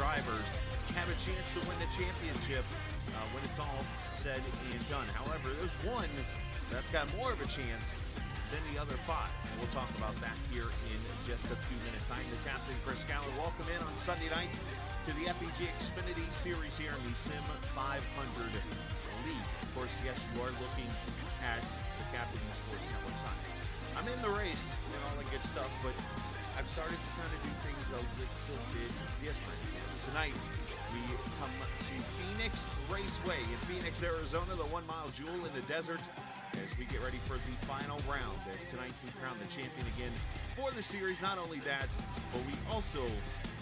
drivers have a chance to win the championship when it's all said and done. However, there's one that's got more of a chance than the other five. We'll talk about that here in just a few minutes. I'm the captain, Chris Scaller. Welcome in on Sunday night to the FEG Xfinity Series here in the Sim 500 League. Of course, yes, you are looking at the Captain Sports Network side. I'm in the race and all that good stuff, but I've started to kind of do things a little bit different. Tonight, we come to Phoenix Raceway in Phoenix, Arizona, the 1 mile jewel in the desert, as we get ready for the final round. As tonight we crown the champion again for the series. Not only that, but we also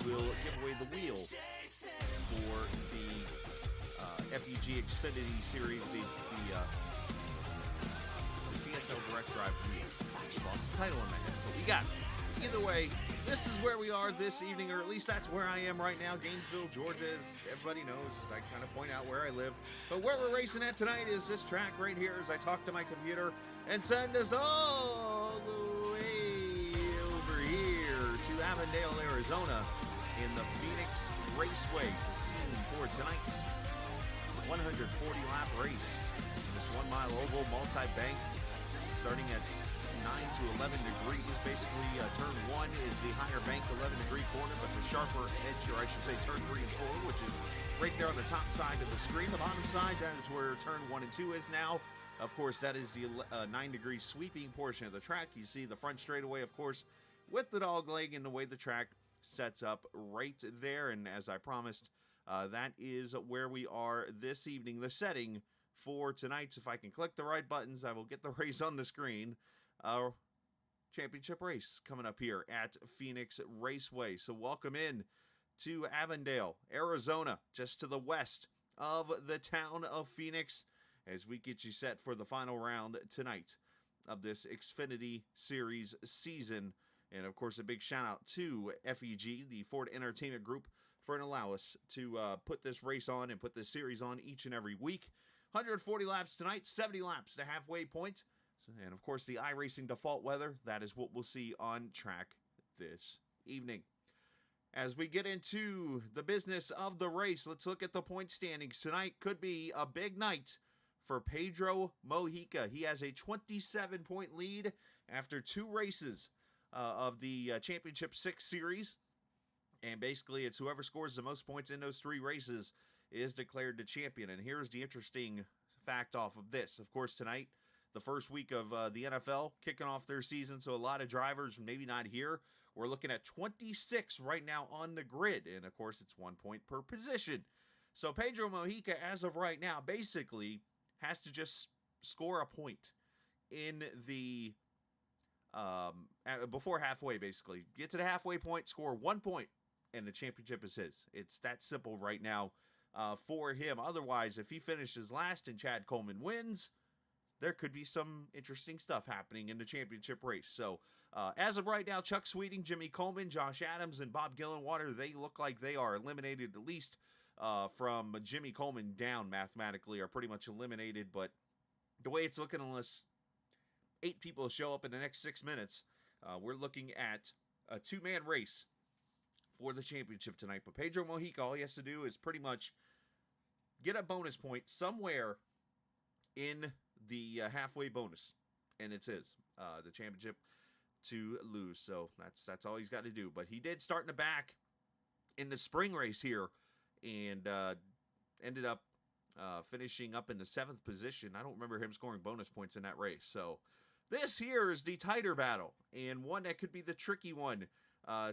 will give away the wheel for the FEG Xfinity Series, the CSL Direct Drive wheel. Lost the title in my head, but we got it. Either way, this is where we are this evening, or at least that's where I am right now. Gainesville, Georgia, as everybody knows. I kind of point out where I live. But where we're racing at tonight is this track right here as I talk to my computer and send us all the way over here to Avondale, Arizona in the Phoenix Raceway. The scene for tonight's 140-lap race. This 1 mile oval, multi-bank, starting at 9 to 11 degrees. Basically, turn 1 is the higher bank 11-degree corner, but the sharper edge, or I should say turn 3 and 4, which is right there on the top side of the screen. The bottom side, that is where turn 1 and 2 is now. Of course, that is the 9-degree sweeping portion of the track. You see the front straightaway, of course, with the dog leg and the way the track sets up right there. And as I promised, that is where we are this evening. The setting for tonight's, if I can click the right buttons, I will get the race on the screen. Championship race coming up here at Phoenix Raceway. So welcome in to Avondale, Arizona, just to the west of the town of Phoenix, as we get you set for the final round tonight of this Xfinity Series season. And of course, a big shout out to FEG, the Ford Entertainment Group, for allowing us to put this race on and put this series on each and every week. 140 laps tonight, 70 laps to halfway point. And of course, the iRacing default weather, that is what we'll see on track this evening. As we get into the business of the race, let's look at the point standings. Tonight could be a big night for Pedro Mojica. He has a 27-point lead after 2 races of the Championship 6 Series. And basically, it's whoever scores the most points in those 3 races is declared the champion. And here's the interesting fact off of this. Of course, tonight, the first week of the NFL kicking off their season, so a lot of drivers maybe not here. We're looking at 26 right now on the grid, and of course it's 1 point per position. So Pedro Mojica, as of right now, basically has to just score a point in the before halfway. Basically, get to the halfway point, score 1 point, and the championship is his. It's that simple right now for him. Otherwise, if he finishes last and Chad Coleman wins, there could be some interesting stuff happening in the championship race. So, as of right now, Chuck Sweeting, Jimmy Coleman, Josh Adams, and Bob Gillenwater, they look like they are eliminated, at least from Jimmy Coleman down mathematically, are pretty much eliminated. But the way it's looking, unless 8 people show up in the next 6 minutes, we're looking at a 2-man race for the championship tonight. But Pedro Mojica, all he has to do is pretty much get a bonus point somewhere in the halfway bonus, and it's his, the championship to lose. So that's all he's got to do. But he did start in the back in the spring race here, and ended up finishing up in the 7th position. I don't remember him scoring bonus points in that race. So this here is the tighter battle, and one that could be the tricky one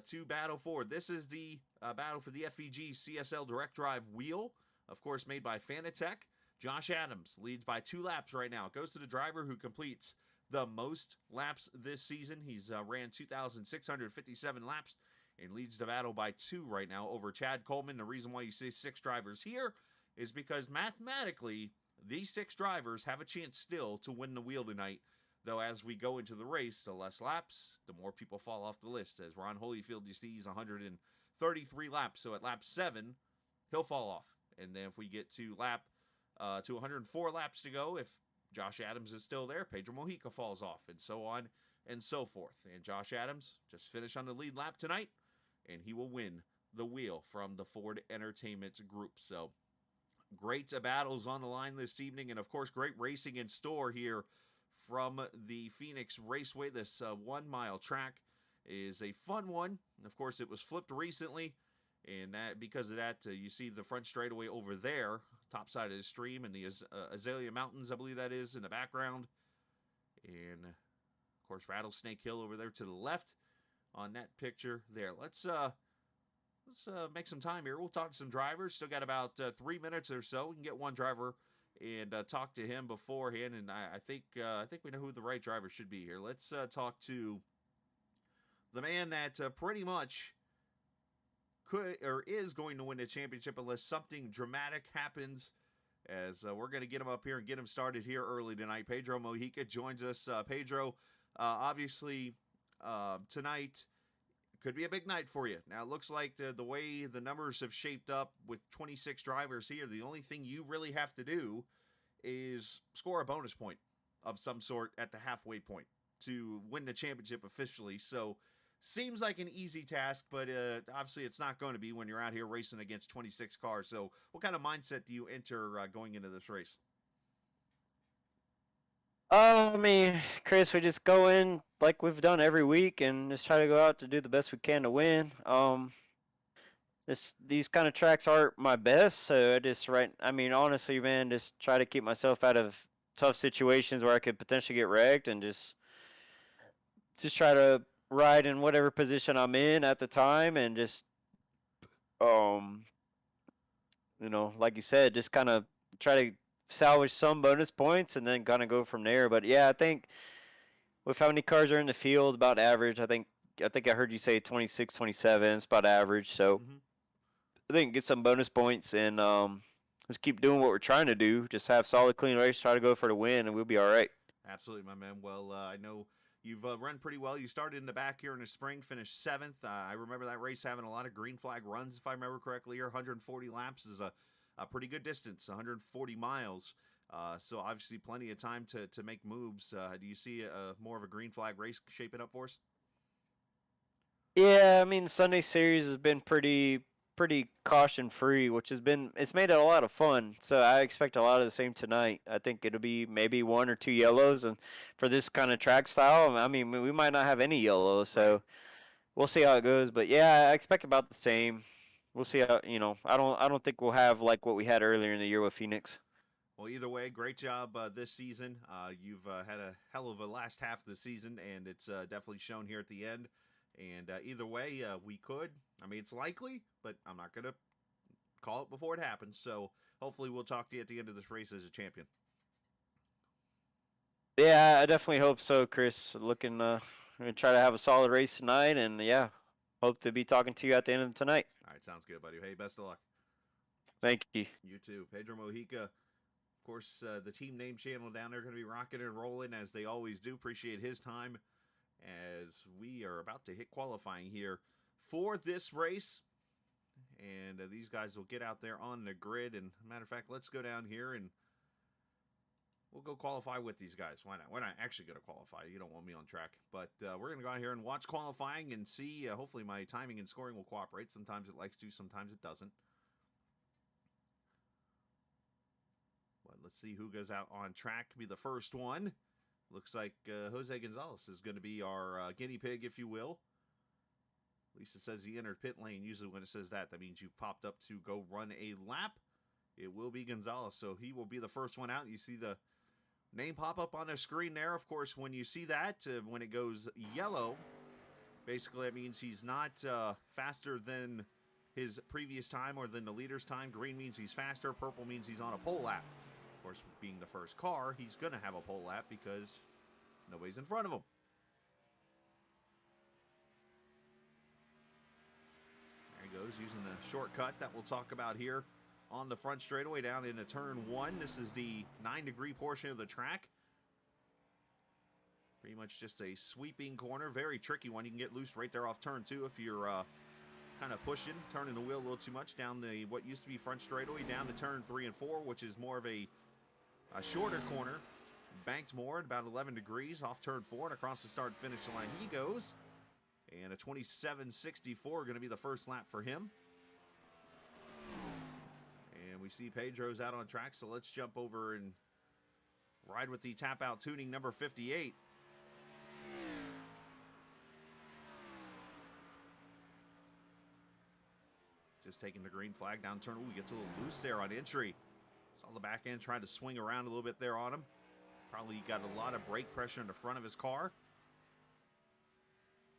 to battle for. This is the battle for the FEG CSL Direct Drive wheel, of course made by Fanatec. Josh Adams leads by 2 laps right now. It goes to the driver who completes the most laps this season. He's ran 2,657 laps and leads the battle by 2 right now over Chad Coleman. The reason why you see 6 drivers here is because mathematically, these 6 drivers have a chance still to win the wheel tonight. Though as we go into the race, the less laps, the more people fall off the list. As Ron Holyfield, you see, he's 133 laps. So at lap 7, he'll fall off. And then if we get to 104 laps to go, if Josh Adams is still there, Pedro Mojica falls off, and so on and so forth. And Josh Adams just finished on the lead lap tonight, and he will win the wheel from the Ford Entertainment Group. So great battles on the line this evening, and of course, great racing in store here from the Phoenix Raceway. This 1 mile track is a fun one. And of course, it was flipped recently, and that because of that, you see the front straightaway over there, top side of the stream, and the Azalea Mountains, I believe that is, in the background. And of course, Rattlesnake Hill over there to the left on that picture there. Let's make some time here. We'll talk to some drivers. Still got about 3 minutes or so. We can get one driver and talk to him beforehand. And I think we know who the right driver should be here. Let's talk to the man that pretty much could or is going to win the championship unless something dramatic happens. As we're going to get him up here and get him started here early tonight. Pedro Mojica joins us. Pedro, obviously tonight could be a big night for you. Now, it looks like the way the numbers have shaped up with 26 drivers here, the only thing you really have to do is score a bonus point of some sort at the halfway point to win the championship officially. So, seems like an easy task, but obviously it's not going to be when you're out here racing against 26 cars. So, what kind of mindset do you enter going into this race? I mean, Chris, we just go in like we've done every week and just try to go out to do the best we can to win. These kind of tracks aren't my best, so I mean, honestly, man, just try to keep myself out of tough situations where I could potentially get wrecked, and just try to ride in whatever position I'm in at the time, and just um, like you said, just kind of try to salvage some bonus points and then kind of go from there. But yeah, I think with how many cars are in the field, about average. I think I heard you say 26, 27. It's about average. So I think get some bonus points and just keep doing what we're trying to do. Just have solid, clean race. Try to go for the win, and we'll be all right. Absolutely, my man. Well, I know you've run pretty well. You started in the back here in the spring, finished 7th. I remember that race having a lot of green flag runs, if I remember correctly. Here, 140 laps is a pretty good distance, 140 miles. So obviously plenty of time to make moves. Do you see more of a green flag race shaping up for us? Yeah, I mean Sunday series has been pretty caution free, which it's made it a lot of fun. So I expect a lot of the same tonight. I think it'll be maybe one or two yellows, and for this kind of track style, I mean we might not have any yellows, so Right. we'll see how it goes. But yeah, I expect about the same. We'll see how I don't think we'll have like what we had earlier in the year with Phoenix. Well, either way, great job this season. You've had a hell of a last half of the season, and it's definitely shown here at the end. And either way, we could. I mean, it's likely, but I'm not going to call it before it happens. So hopefully we'll talk to you at the end of this race as a champion. Yeah, I definitely hope so, Chris. Gonna try to have a solid race tonight, and yeah, hope to be talking to you at the end of tonight. All right, sounds good, buddy. Hey, best of luck. Thank you. You too. Pedro Mojica, of course, the team name channel down there going to be rocking and rolling as they always do. Appreciate his time as we are about to hit qualifying here for this race. And these guys will get out there on the grid. And matter of fact, let's go down here and we'll go qualify with these guys. Why not? We're not actually going to qualify. You don't want me on track. But we're going to go out here and watch qualifying and see. Hopefully my timing and scoring will cooperate. Sometimes it likes to, sometimes it doesn't. But let's see who goes out on track. Be the first one. Looks like Jose Gonzalez is going to be our guinea pig, if you will. At least it says he entered pit lane. Usually when it says that, that means you've popped up to go run a lap. It will be Gonzalez, so he will be the first one out. You see the name pop up on the screen there. Of course, when you see that, when it goes yellow, basically that means he's not faster than his previous time or than the leader's time. Green means he's faster. Purple means he's on a pole lap. Of course, being the first car, he's going to have a pole lap because nobody's in front of him. There he goes, using the shortcut that we'll talk about here on the front straightaway down into turn 1. This is the 9-degree portion of the track. Pretty much just a sweeping corner. Very tricky one. You can get loose right there off turn 2 if you're kind of pushing, turning the wheel a little too much down the what used to be front straightaway down to turn 3 and 4, which is more of a shorter corner, banked more at about 11 degrees off turn 4 and across the start finish line he goes. And a 27.64 going to be the first lap for him. And we see Pedro's out on track, so let's jump over and ride with the tap out tuning number 58. Just taking the green flag down turn. Ooh, he gets a little loose there on entry. Saw the back end trying to swing around a little bit there on him. Probably got a lot of brake pressure in the front of his car.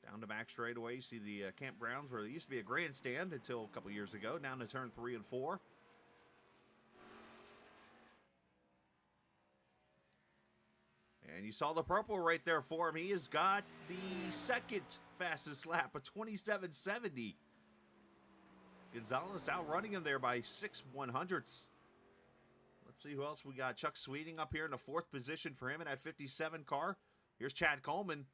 Down to back straightaway. You see the campgrounds where there used to be a grandstand until a couple years ago. Down to turn 3 and 4. And you saw the purple right there for him. He has got the second fastest lap, a 27.70. Gonzalez outrunning him there by 6/100ths. Let's see who else we got. Chuck Sweeting up here in the 4th position for him in that 57 car. Here's Chad Coleman.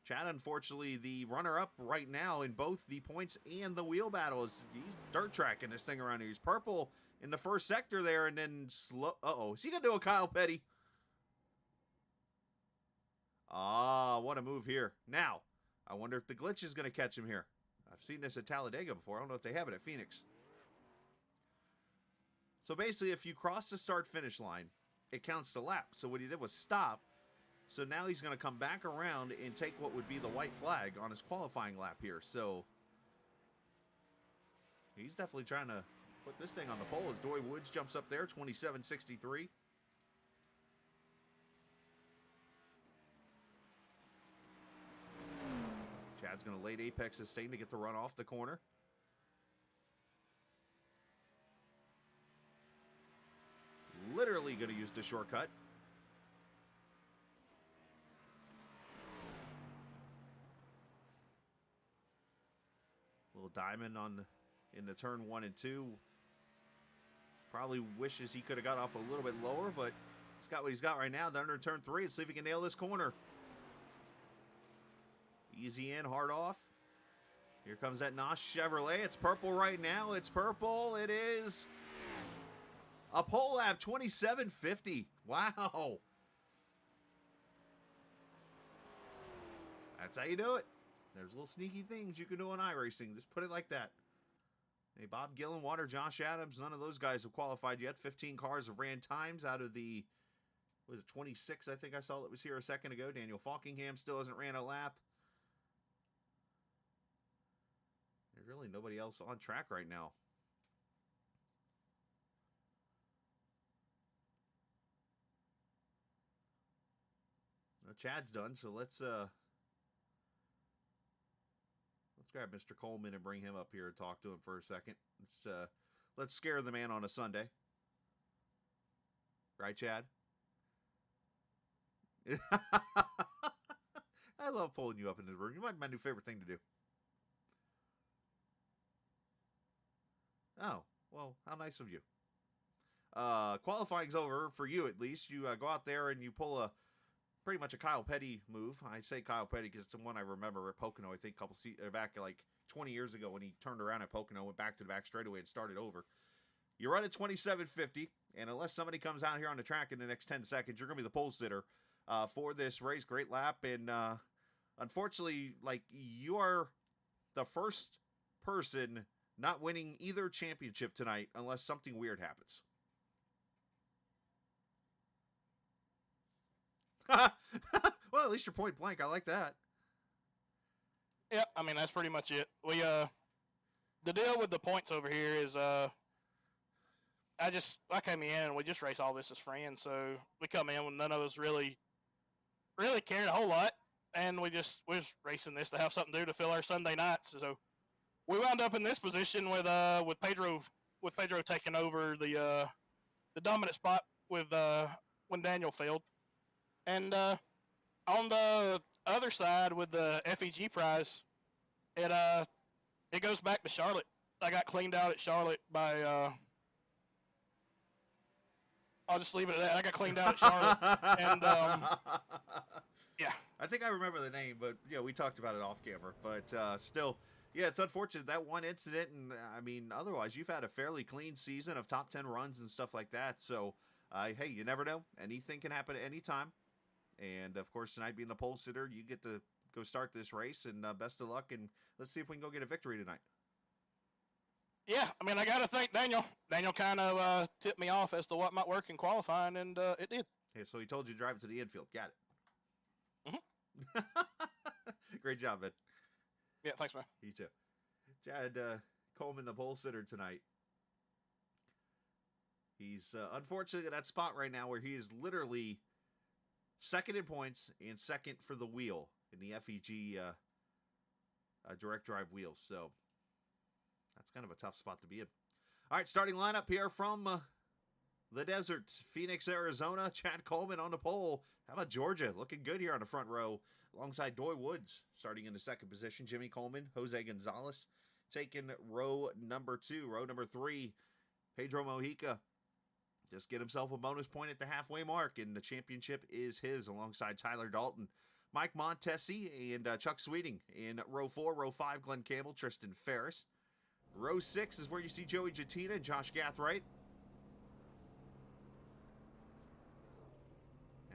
Chad, unfortunately, the runner-up right now in both the points and the wheel battles. He's dirt tracking this thing around here. He's purple in the first sector there, and then slow. Uh-oh. Is he going to do a Kyle Petty? Ah, what a move here. Now, I wonder if the glitch is going to catch him here. I've seen this at Talladega before. I don't know if they have it at Phoenix. So basically, if you cross the start-finish line, it counts the lap. So what he did was stop. So now he's going to come back around and take what would be the white flag on his qualifying lap here. So he's definitely trying to put this thing on the pole as Doy Woods jumps up there, 27.63. Chad's going to late apex sustain to get the run off the corner. Literally going to use the shortcut. Little diamond in the turn 1 and 2. Probably wishes he could have got off a little bit lower, but he's got what he's got right now. Down under turn 3. Let's see if he can nail this corner. Easy in, hard off. Here comes that Nosh Chevrolet. It's purple right now. It's purple. It is a pole lap, 27.50. Wow. That's how you do it. There's little sneaky things you can do on iRacing. Just put it like that. Hey, Bob Gillenwater, Josh Adams, none of those guys have qualified yet. 15 cars have ran times out of the, was it 26, I think I saw that was here a second ago. Daniel Falkingham still hasn't ran a lap. There's really nobody else on track right now. Well, Chad's done, so let's grab Mr. Coleman and bring him up here and talk to him for a second. Let's scare the man on a Sunday. Right, Chad? I love pulling you up in the room. You might be my new favorite thing to do. Oh, well, how nice of you. Qualifying's over, for you at least. You go out there and you pull pretty much a Kyle Petty move. I say Kyle Petty because it's the one I remember at Pocono, I think, back like 20 years ago when he turned around at Pocono, went back to the back straightaway and started over. You run at 27.50, and unless somebody comes out here on the track in the next 10 seconds, you're going to be the pole sitter for this race. Great lap, and unfortunately, like, you are the first person not winning either championship tonight unless something weird happens. Well, at least you're point blank. I like that. Yeah, I mean, that's pretty much it. The deal with the points over here is, I came in and we just race all this as friends. So we come in when none of us really cared a whole lot. And we're just racing this to have something to do to fill our Sunday nights. So we wound up in this position with Pedro taking over the dominant spot with when Daniel failed. And on the other side with the FEG prize, it goes back to Charlotte. I got cleaned out at Charlotte by I'll just leave it at that. I got cleaned out at Charlotte, and yeah. I think I remember the name, but yeah, we talked about it off camera. But still, yeah, it's unfortunate that one incident, and I mean, otherwise, you've had a fairly clean season of top 10 runs and stuff like that. So, hey, you never know. Anything can happen at any time. And of course, tonight being the pole sitter, you get to go start this race, and best of luck. And let's see if we can go get a victory tonight. Yeah, I mean, I got to thank Daniel. Daniel kind of tipped me off as to what might work in qualifying, and it did. Okay, so he told you to drive to the infield. Got it. Mhm. Great job, man. Yeah, thanks, man. You too. Chad Coleman, the pole sitter tonight. He's unfortunately in that spot right now where he is literally second in points and second for the wheel in the FEG direct drive wheels. So that's kind of a tough spot to be in. All right, starting lineup here from the desert, Phoenix, Arizona. Chad Coleman on the pole. How about Georgia? Looking good here on the front row alongside Doy Woods. Starting in the second position, Jimmy Coleman, Jose Gonzalez taking row number 2. Row number 3, Pedro Mojica. Just get himself a bonus point at the halfway mark, and the championship is his alongside Tyler Dalton, Mike Montesi, and Chuck Sweeting. In row 4, row 5, Glenn Campbell, Tristan Ferris. Row 6 is where you see Joey Jatina and Josh Gathright.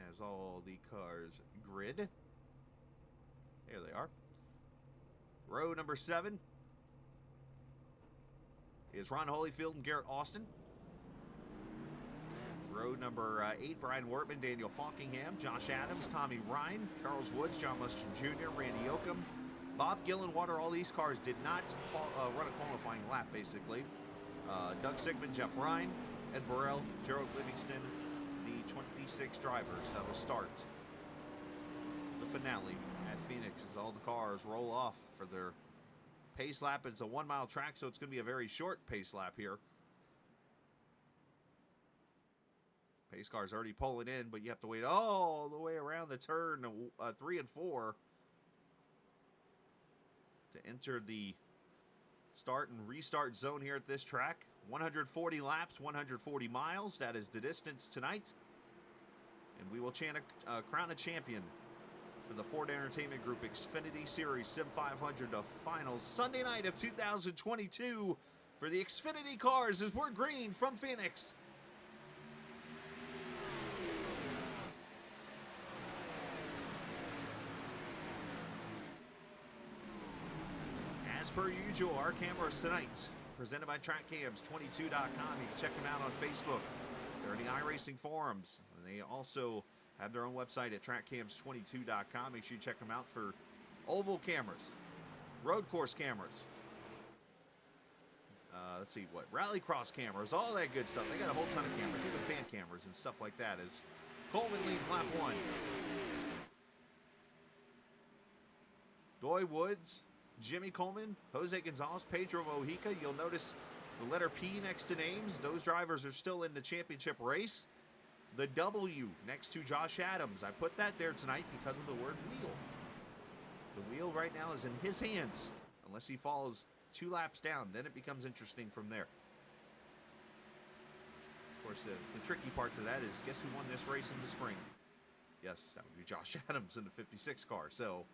As all the cars grid. There they are. Row number 7 is Ron Holyfield and Garrett Austin. Row number 8, Brian Wortman, Daniel Falkingham, Josh Adams, Tommy Ryan, Charles Woods, John Mustin Jr., Randy Oakham, Bob Gillenwater. All these cars did not run a qualifying lap, basically. Doug Sigmund, Jeff Ryan, Ed Burrell, Gerald Livingston, the 26 drivers that will start the finale at Phoenix as all the cars roll off for their pace lap. It's a 1-mile track, so it's going to be a very short pace lap here. Pace car's already pulling in, but you have to wait all the way around the turn 3 and 4 to enter the start and restart zone here at this track. 140 laps, 140 miles. That is the distance tonight. And we will crown a champion for the Ford Entertainment Group Xfinity Series Sim 500 of finals Sunday night of 2022 for the Xfinity cars as we're green from Phoenix. As per usual, our cameras tonight, presented by TrackCams22.com. You can check them out on Facebook. They're in the iRacing forums. And they also have their own website at TrackCams22.com. Make sure you check them out for oval cameras, road course cameras. Let's see, rallycross cameras, all that good stuff. They got a whole ton of cameras, even fan cameras and stuff like that. As Coleman leads lap 1. Doy Woods, Jimmy Coleman, Jose Gonzalez, Pedro Mojica. You'll notice the letter P next to names. Those drivers are still in the championship race. The W next to Josh Adams. I put that there tonight because of the word wheel. The wheel right now is in his hands. Unless he falls 2 laps down, then it becomes interesting from there. Of course, the tricky part to that is, guess who won this race in the spring? Yes, that would be Josh Adams in the 56 car. So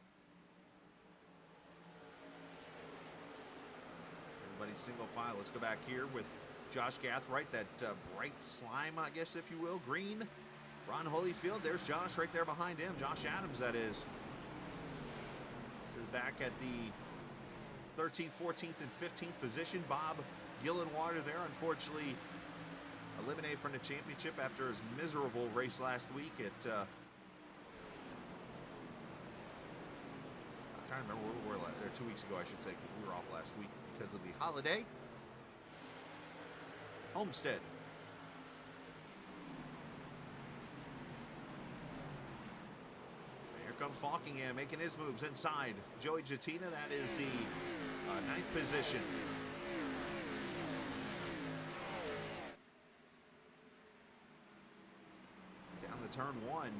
everybody's single file. Let's go back here with Josh Gathright, that bright slime, I guess, if you will, green. Ron Holyfield, there's Josh right there behind him. Josh Adams, that is. This is back at the 13th, 14th, and 15th position. Bob Gillenwater there, unfortunately eliminated from the championship after his miserable race last week at I'm trying to remember where we were 2 weeks ago, I should say, because we were off last week because of the holiday. Homestead. Here comes Falkingham making his moves inside. Joey Jatina, that is the 9th position. Down to turn 1.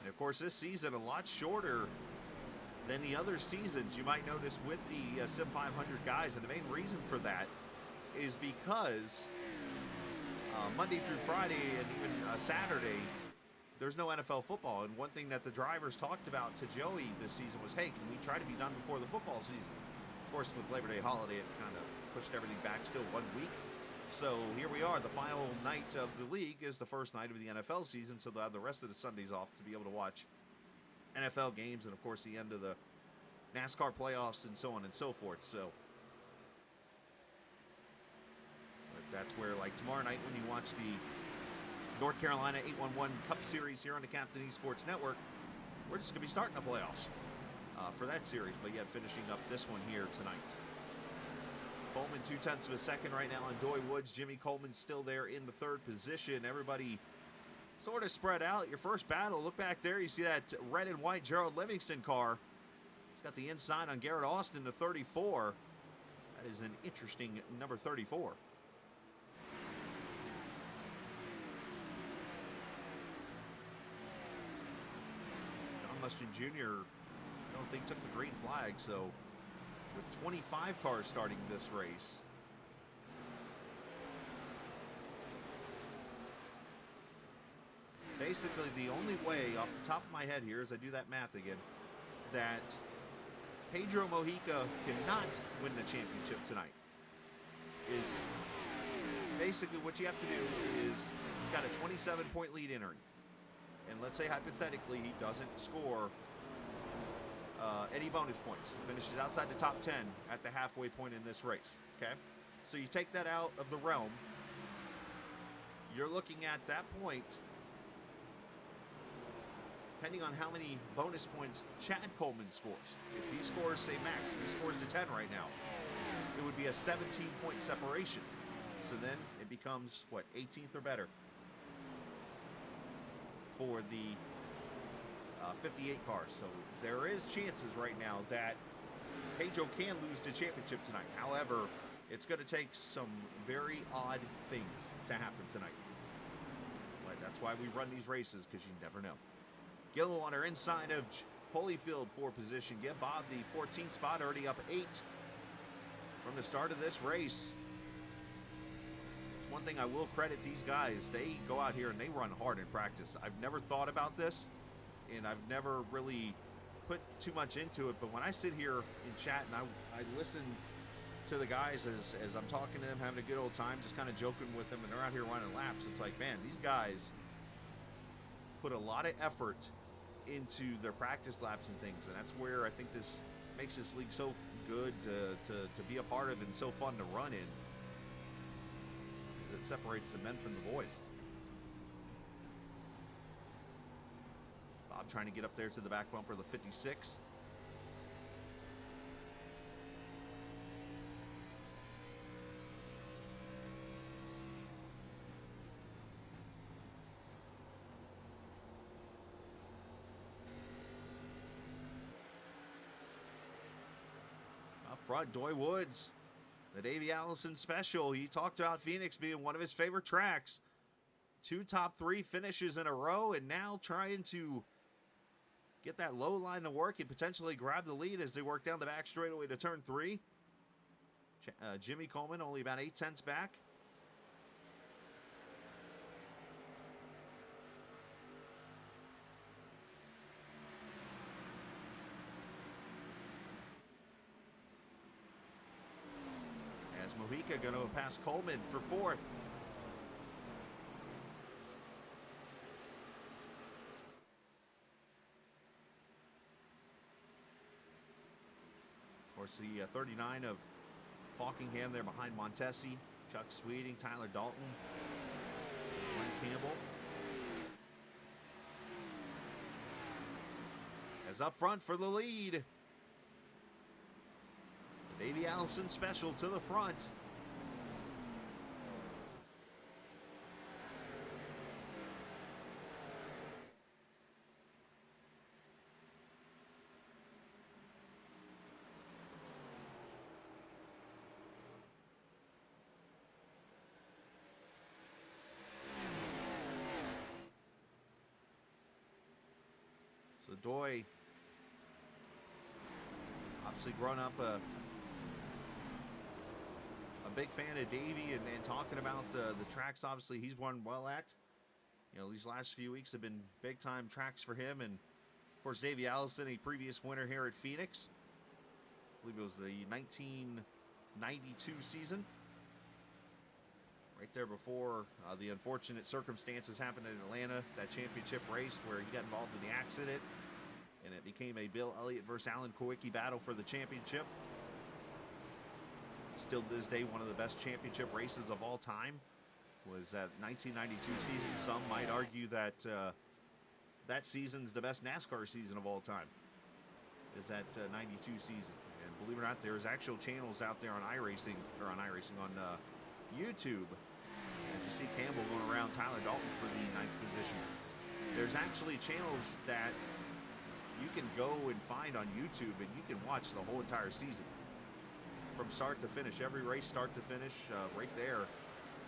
And of course, this season a lot shorter than the other seasons. You might notice with the Sim 500 guys, and the main reason for that is because Monday through Friday and even Saturday, there's no NFL football. And one thing that the drivers talked about to Joey this season was, hey, can we try to be done before the football season? Of course, with Labor Day holiday, it kind of pushed everything back still 1 week. So here we are. The final night of the league is the first night of the NFL season, so they'll have the rest of the Sundays off to be able to watch NFL games and, of course, the end of the NASCAR playoffs and so on and so forth. So but that's where, like tomorrow night when you watch the North Carolina 811 Cup Series here on the Captain Esports Network, we're just going to be starting the playoffs for that series, but yet finishing up this one here tonight. Coleman 0.2 of a second right now on Doy Woods. Jimmy Coleman still there in the third position. Everybody sort of spread out. Your first battle, look back there. You see that red and white Gerald Livingston car. He's got the inside on Garrett Austin, the 34. That is an interesting number 34. John Mustin Jr., I don't think took the green flag, so with 25 cars starting this race. Basically, the only way, off the top of my head here, as I do that math again, that Pedro Mojica cannot win the championship tonight is basically what you have to do is he's got a 27-point lead entering. And let's say hypothetically he doesn't score any bonus points. Finishes outside the top 10 at the halfway point in this race. Okay? So you take that out of the realm. You're looking at that point, depending on how many bonus points Chad Coleman scores. If he scores, say max, if he scores to 10 right now, it would be a 17-point separation. So then it becomes, what, 18th or better for the 58 cars. So there is chances right now that Pedro can lose the championship tonight. However, it's going to take some very odd things to happen tonight. But that's why we run these races, because you never know. Gilliland are inside of Holyfield for position. Give Bob the 14th spot, already up 8 from the start of this race. One thing I will credit these guys, they go out here and they run hard in practice. I've never thought about this, and I've never really put too much into it, but when I sit here in chat and I listen to the guys as I'm talking to them, having a good old time, just kind of joking with them, and they're out here running laps, it's like, man, these guys put a lot of effort into their practice laps and things, and that's where I think this makes this league so good to be a part of and so fun to run in. It separates the men from the boys. Bob trying to get up there to the back bumper of the 56. Up front, Doy Woods. The Davey Allison special. He talked about Phoenix being one of his favorite tracks. 2 top 3 finishes in a row, and now trying to get that low line to work and potentially grab the lead as they work down the back straightaway to turn 3. Jimmy Coleman only about 0.8 back. As Mojica going to pass Coleman for 4th. Of course, the 39 of Falkingham there behind Montesi, Chuck Sweeting, Tyler Dalton, Glenn Campbell. As up front for the lead, the Davey Allison special to the front. So Doy, obviously grown up a big fan of Davey and talking about the tracks obviously he's won well at. You know, these last few weeks have been big time tracks for him, and of course Davey Allison, a previous winner here at Phoenix. I believe it was the 1992 season. right there before the unfortunate circumstances happened in Atlanta, that championship race where he got involved in the accident, and it became a Bill Elliott versus Alan Kowicki battle for the championship. Still to this day, one of the best championship races of all time was that 1992 season. Some might argue that that season's the best NASCAR season of all time, is that 92 season. And believe it or not, there's actual channels out there on iRacing, or on YouTube. And you see Campbell going around Tyler Dalton for the 9th position. There's actually channels that you can go and find on YouTube, and you can watch the whole entire season from start to finish, every race start to finish, right there,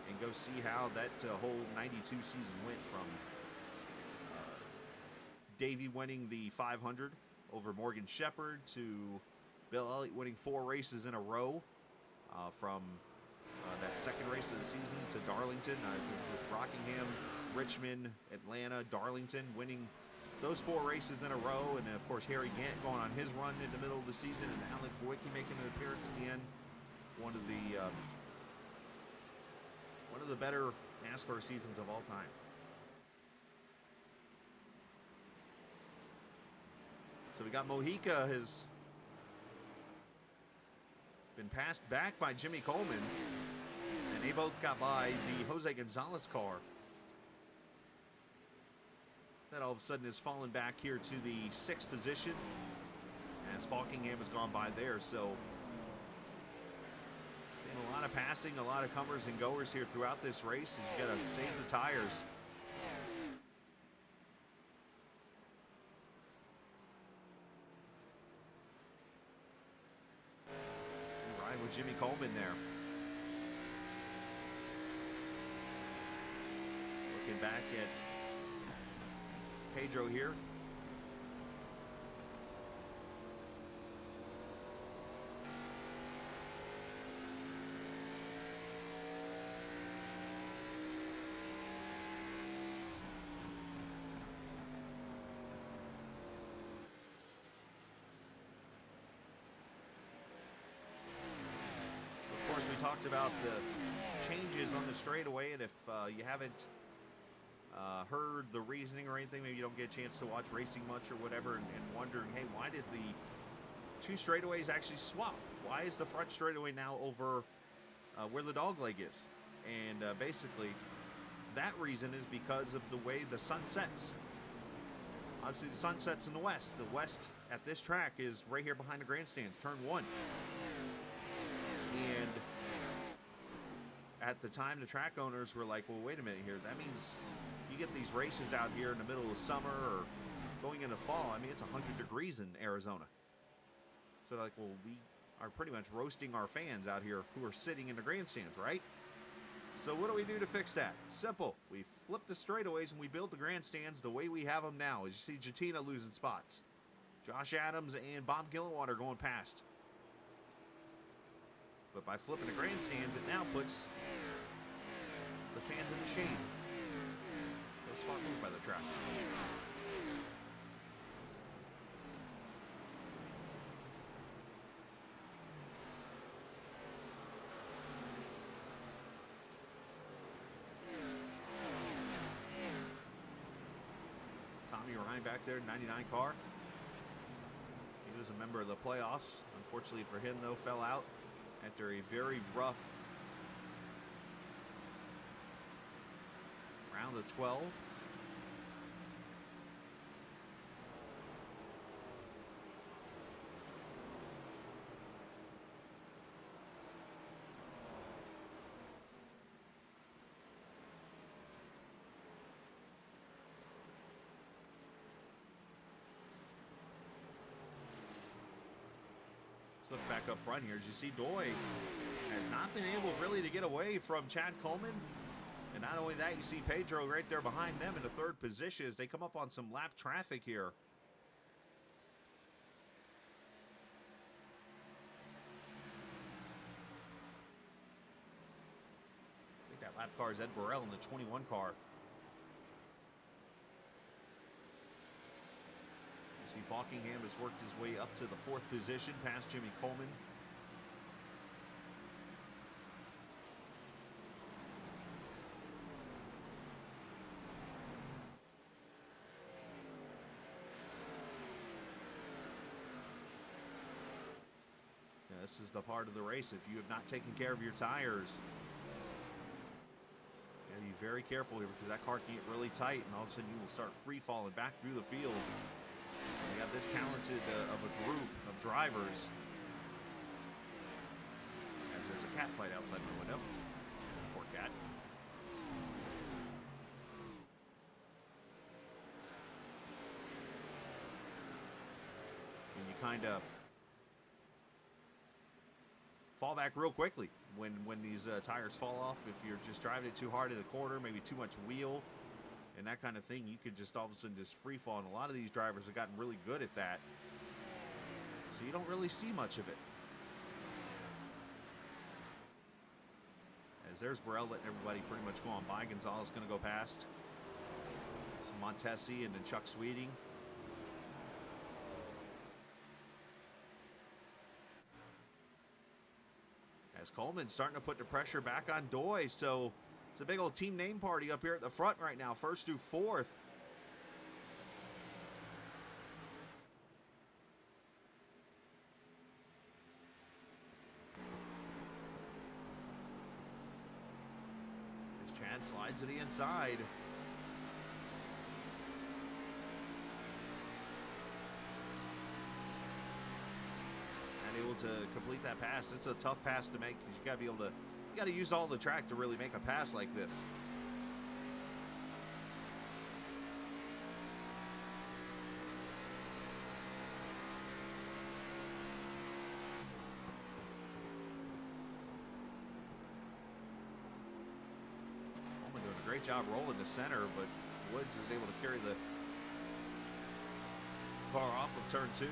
and go see how that whole 92 season went, from Davey winning the 500 over Morgan Shepherd to Bill Elliott winning 4 races in a row, from that second race of the season to Darlington, with Rockingham, Richmond, Atlanta, Darlington, winning those 4 races in a row. And of course Harry Gant going on his run in the middle of the season, and Alan Kowicki making an appearance at the end. One of the better NASCAR seasons of all time. So we got Mojica has been passed back by Jimmy Coleman, and they both got by the Jose Gonzalez car. That all of a sudden has fallen back here to the 6th position, as Falkingham has gone by there. So seeing a lot of passing, a lot of comers and goers here throughout this race, and you got to save the tires. Ride with Jimmy Coleman there. Looking back at Pedro here. Of course, we talked about the changes on the straightaway, and if you haven't heard the reasoning or anything, maybe you don't get a chance to watch racing much or whatever, and wondering, hey, why did the 2 straightaways actually swap? Why is the front straightaway now over where the dog leg is? And basically, that reason is because of the way the sun sets. Obviously, the sun sets in the west. The west at this track is right here behind the grandstands, turn 1. And at the time, the track owners were like, well, wait a minute here. That means you get these races out here in the middle of summer or going into fall. I mean, it's 100 degrees in Arizona. So they're like, well, we are pretty much roasting our fans out here who are sitting in the grandstands, right? So what do we do to fix that? Simple. We flip the straightaways and we build the grandstands the way we have them now. As you see, Jatina losing spots. Josh Adams and Bob Gillenwater going past. But by flipping the grandstands, it now puts the fans in the shade. No spot moved by the track. Tommy Ryan back there, 99 car. He was a member of the playoffs. Unfortunately for him, though, fell out after a very rough round of 12. Let's look back up front here. As you see, Doy has not been able really to get away from Chad Coleman. And not only that, you see Pedro right there behind them in the 3rd position as they come up on some lap traffic here. I think that lap car is Ed Burrell in the 21 car. You see Falkingham has worked his way up to the 4th position past Jimmy Coleman. This is the part of the race. If you have not taken care of your tires, you gotta be very careful here because that car can get really tight, and all of a sudden you will start free falling back through the field. And you have this talented of a group of drivers. As there's a cat fight outside my window. Poor cat. And you kind of fall back real quickly when these tires fall off. If you're just driving it too hard in the corner, maybe too much wheel and that kind of thing, you could just all of a sudden just free fall. And a lot of these drivers have gotten really good at that, so you don't really see much of it. As there's Burrell letting everybody pretty much go on by. Gonzalez going to go past. So Montesi and then Chuck Sweeting. As Coleman's starting to put the pressure back on Doy, so it's a big old team name party up here at the front right now, first through fourth. As Chad slides to the inside. Able to complete that pass. It's a tough pass to make because you got to be able to, you got to use all the track to really make a pass like this. Coleman doing a great job rolling to center, but Woods is able to carry the car off of turn 2.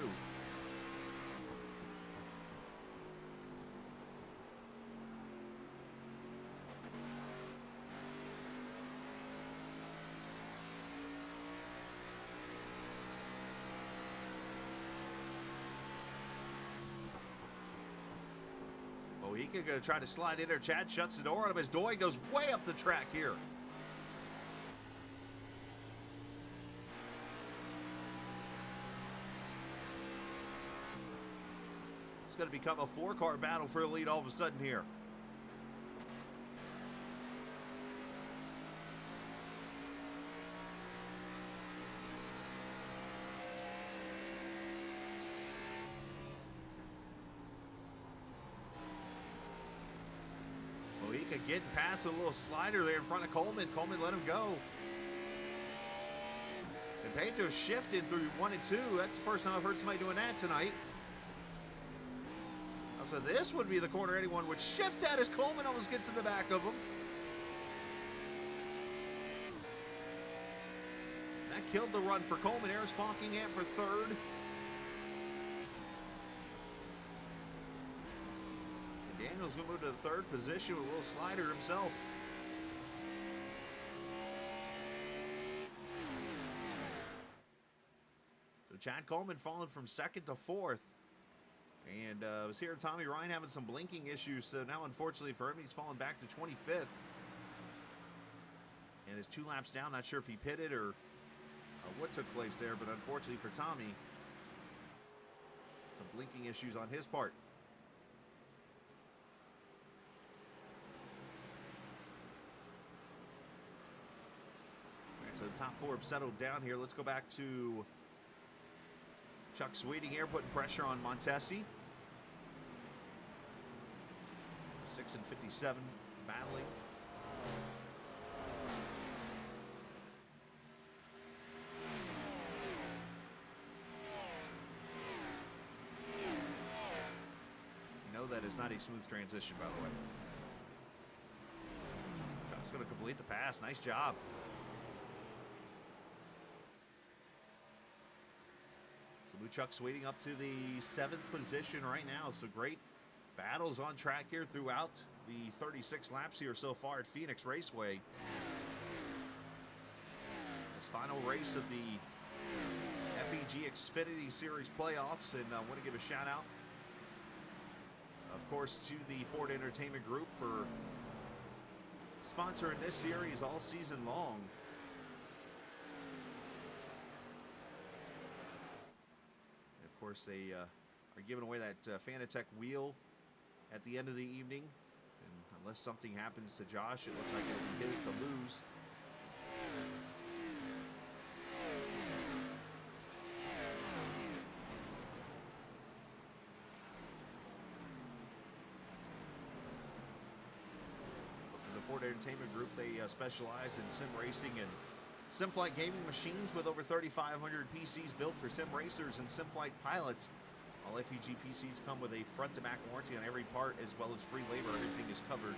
Mojica going to try to slide in there. Chad shuts the door on him as Doy goes way up the track here. It's going to become a 4-car battle for the lead all of a sudden here. Mojica getting past a little slider there in front of Coleman. Coleman let him go. And Pedro's shifting through 1 and 2. That's the first time I've heard somebody doing that tonight. So this would be the corner anyone would shift at as Coleman almost gets in the back of him. That killed the run for Coleman. There's Falkingham for third. And Daniel's going to move to the third position with a little slider himself. So Chad Coleman falling from second to fourth. And I was hearing Tommy Ryan having some blinking issues, so now unfortunately for him, he's fallen back to 25th. And is 2 laps down. Not sure if he pitted or what took place there, but unfortunately for Tommy, some blinking issues on his part. All right, so the top 4 have settled down here. Let's go back to Chuck Sweeting here, putting pressure on Montesi. 6 and 57 battling. You know that is not a smooth transition, by the way. Chuck's going to complete the pass. Nice job. Chuck Sweeting up to the 7th position right now. So great battles on track here throughout the 36 laps here so far at Phoenix Raceway. This final race of the FEG Xfinity Series playoffs. And I want to give a shout out, of course, to the Ford Entertainment Group for sponsoring this series all season long. Of course, are giving away that Fanatec wheel at the end of the evening. And unless something happens to Josh, it looks like it'll be his to lose. For the Ford Entertainment Group, they specialize in sim racing and sim flight gaming machines with over 3,500 PCs built for sim racers and sim flight pilots. All FEG PCs come with a front-to-back warranty on every part, as well as free labor. Everything is covered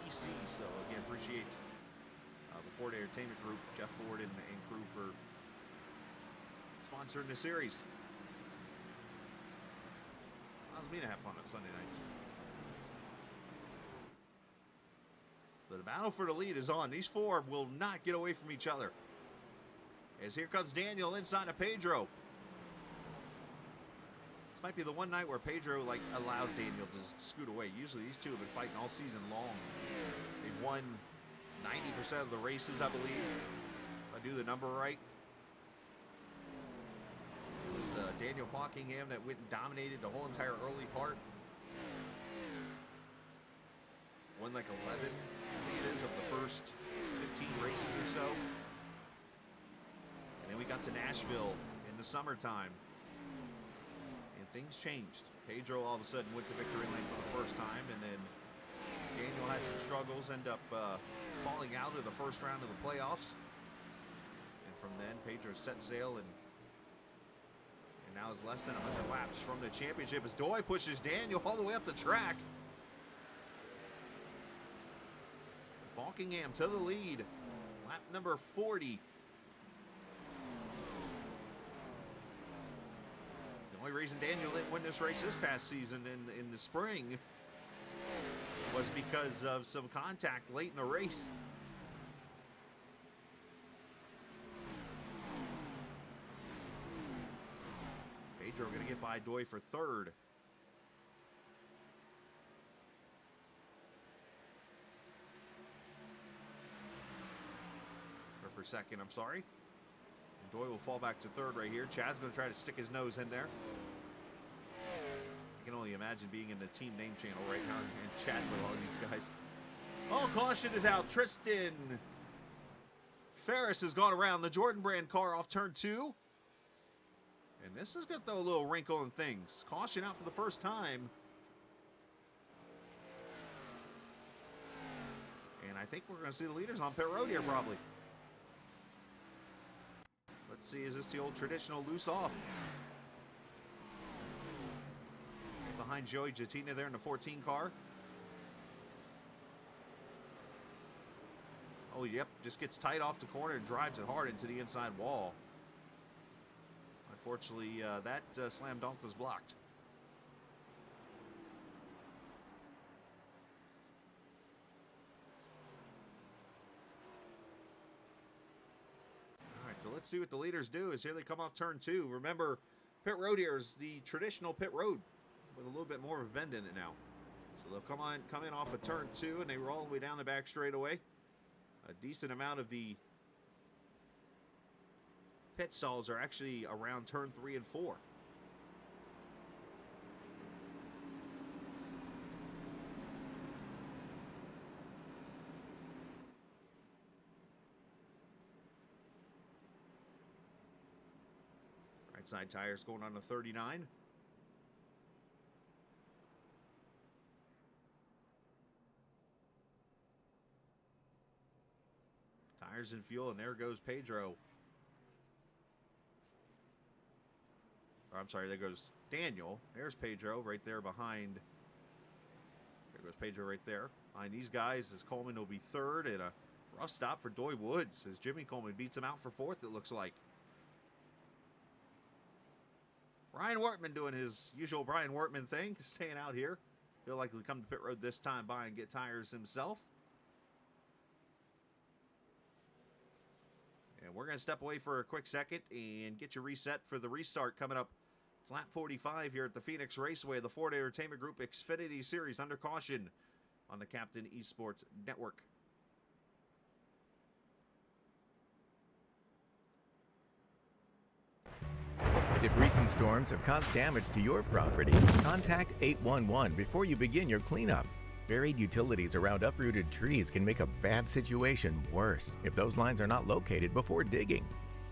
PC. So again, appreciate the Ford Entertainment Group, Jeff Ford and crew for sponsoring the series. Allows me to have fun on Sunday nights. So the battle for the lead is on. These four will not get away from each other. As here comes Daniel inside of Pedro. This might be the one night where Pedro allows Daniel to scoot away. Usually these two have been fighting all season long. They've won 90% of the races, I believe, if I do the number right. It was Daniel Falkingham that went and dominated the whole entire early part. Won like 11, I think it is, of the first 15 races or so. And then we got to Nashville in the summertime. And things changed. Pedro all of a sudden went to victory lane for the first time, and then Daniel had some struggles, end up falling out of the first round of the playoffs. And from then, Pedro set sail and now is less than 100 laps from the championship as Doy pushes Daniel all the way up the track. Falkingham to the lead. Lap number 40. The only reason Daniel didn't win this race this past season in the spring was because of some contact late in the race. Pedro going to get by Doy for third. Or for second, I'm sorry. And Doy will fall back to third right here. Chad's going to try to stick his nose in there. I can only imagine being in the team name channel right now and chatting with all these guys. Oh, caution is out. Tristan Ferris has gone around the Jordan brand car off turn 2. And this is going to throw a little wrinkle in things. Caution out for the first time. And I think we're going to see the leaders on pit road here probably. Let's see, is this the old traditional loose off? Behind Joey Jatina there in the 14 car. Oh, yep, just gets tight off the corner and drives it hard into the inside wall. Unfortunately, that slam dunk was blocked. All right, so let's see what the leaders do as here they come off turn 2. Remember, pit road here is the traditional pit road with a little bit more of a bend in it now. So they'll come in off of turn 2 and they roll all the way down the back straightaway. A decent amount of the pit stalls are actually around turn 3 and 4. Right side tires going on to 39. Tires and fuel, and there goes Pedro. Or, I'm sorry, there goes Daniel. There's Pedro right there behind. There goes Pedro right there. Behind these guys as Coleman will be third, and a rough stop for Doy Woods as Jimmy Coleman beats him out for fourth, it looks like. Brian Wortman doing his usual Brian Wortman thing, staying out here. He'll likely come to pit road this time by and get tires himself. And we're going to step away for a quick second and get you reset for the restart coming up. It's lap 45 here at the Phoenix Raceway, the Ford Entertainment Group Xfinity Series under caution on the Captain Esports Network. If recent storms have caused damage to your property, contact 811 before you begin your cleanup. Buried utilities around uprooted trees can make a bad situation worse if those lines are not located before digging.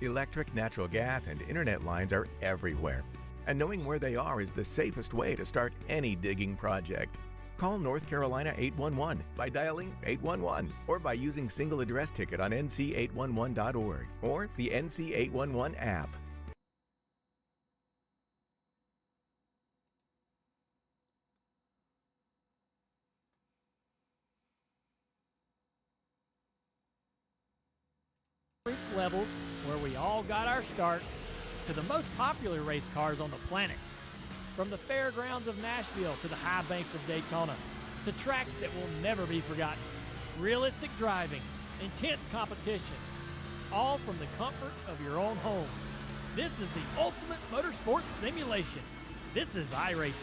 Electric, natural gas, and internet lines are everywhere, and knowing where they are is the safest way to start any digging project. Call North Carolina 811 by dialing 811 or by using single address ticket on nc811.org or the NC811 app. Levels where we all got our start to the most popular race cars on the planet. From the fairgrounds of Nashville to the high banks of Daytona to tracks that will never be forgotten. Realistic driving, intense competition, all from the comfort of your own home. This is the ultimate motorsports simulation. This is iRacing.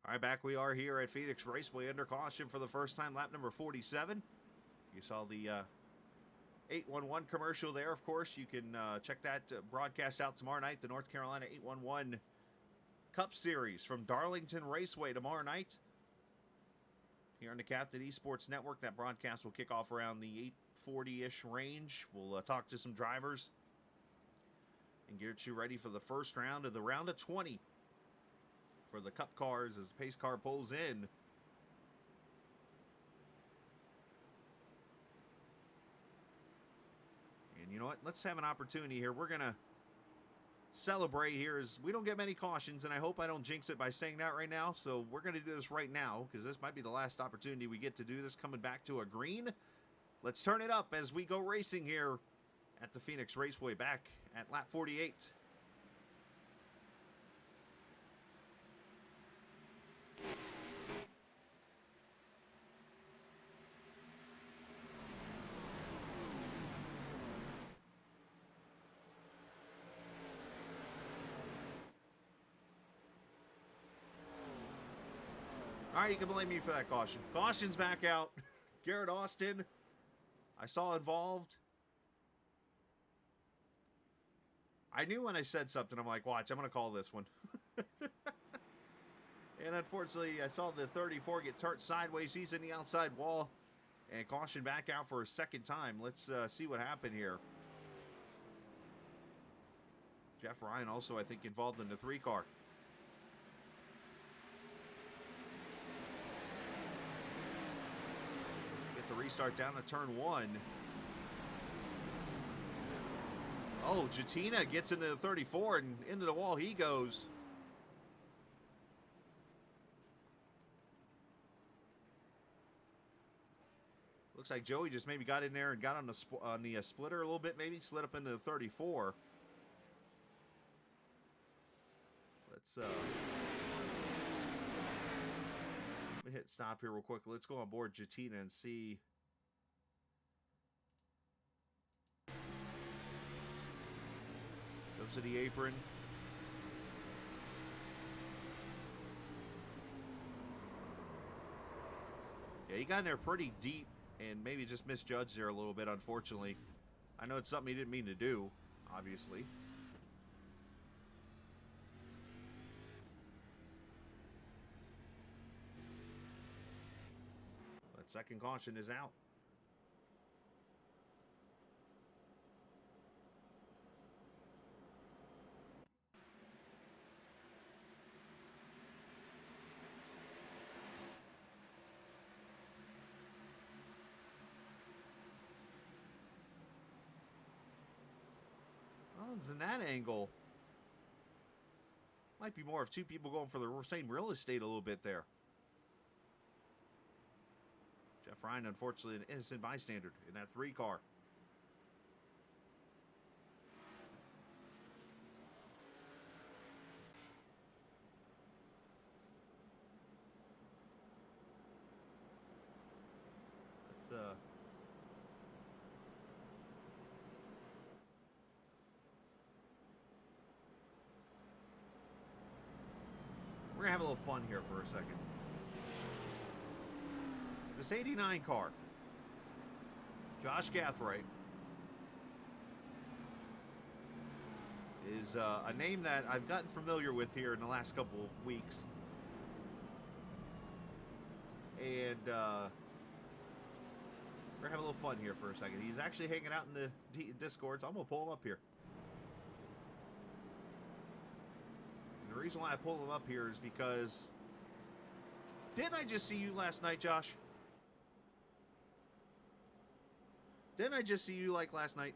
All right, back we are here at Phoenix Raceway under caution for the first time, lap number 47. You saw the 811 commercial there, of course. You can check that broadcast out tomorrow night, the North Carolina 811 Cup Series from Darlington Raceway tomorrow night. Here on the Captain Esports Network, that broadcast will kick off around the 8:40-ish range. We'll talk to some drivers and get you ready for the first round of the round of 20. For the Cup cars as the pace car pulls in. And you know what? Let's have an opportunity here. We're going to celebrate here as we don't get many cautions, and I hope I don't jinx it by saying that right now. So we're going to do this right now because this might be the last opportunity we get to do this coming back to a green. Let's turn it up as we go racing here at the Phoenix Raceway back at lap 48. All right, you can blame me for that caution. Caution's back out. Garrett Austin, I saw involved. I knew when I said something, I'm like, watch, I'm going to call this one. And unfortunately, I saw the 34 get turned sideways. He's in the outside wall. And caution back out for a second time. Let's see what happened here. Jeff Ryan also, I think, involved in the 3 car. Get the restart down to turn 1. Oh, Jatina gets into the 34 and into the wall he goes. Looks like Joey just maybe got in there and got on the splitter a little bit, maybe slid up into the 34. Let's let me hit stop here real quick. Let's go on board Jatina and see. Goes to the apron. Yeah, he got in there pretty deep and maybe just misjudged there a little bit, unfortunately. I know it's something he didn't mean to do, obviously. But second caution is out. Oh, from that angle, might be more of 2 people going for the same real estate a little bit there. Jeff Ryan, unfortunately, an innocent bystander in that 3 car. We're going to have a little fun here for a second. This 89 car, Josh Gathright, is a name that I've gotten familiar with here in the last couple of weeks. And we're going to have a little fun here for a second. He's actually hanging out in the Discord, so I'm going to pull him up here. And the reason why I pull him up here is because... Didn't I just see you last night, Josh? Didn't I just see you like last night?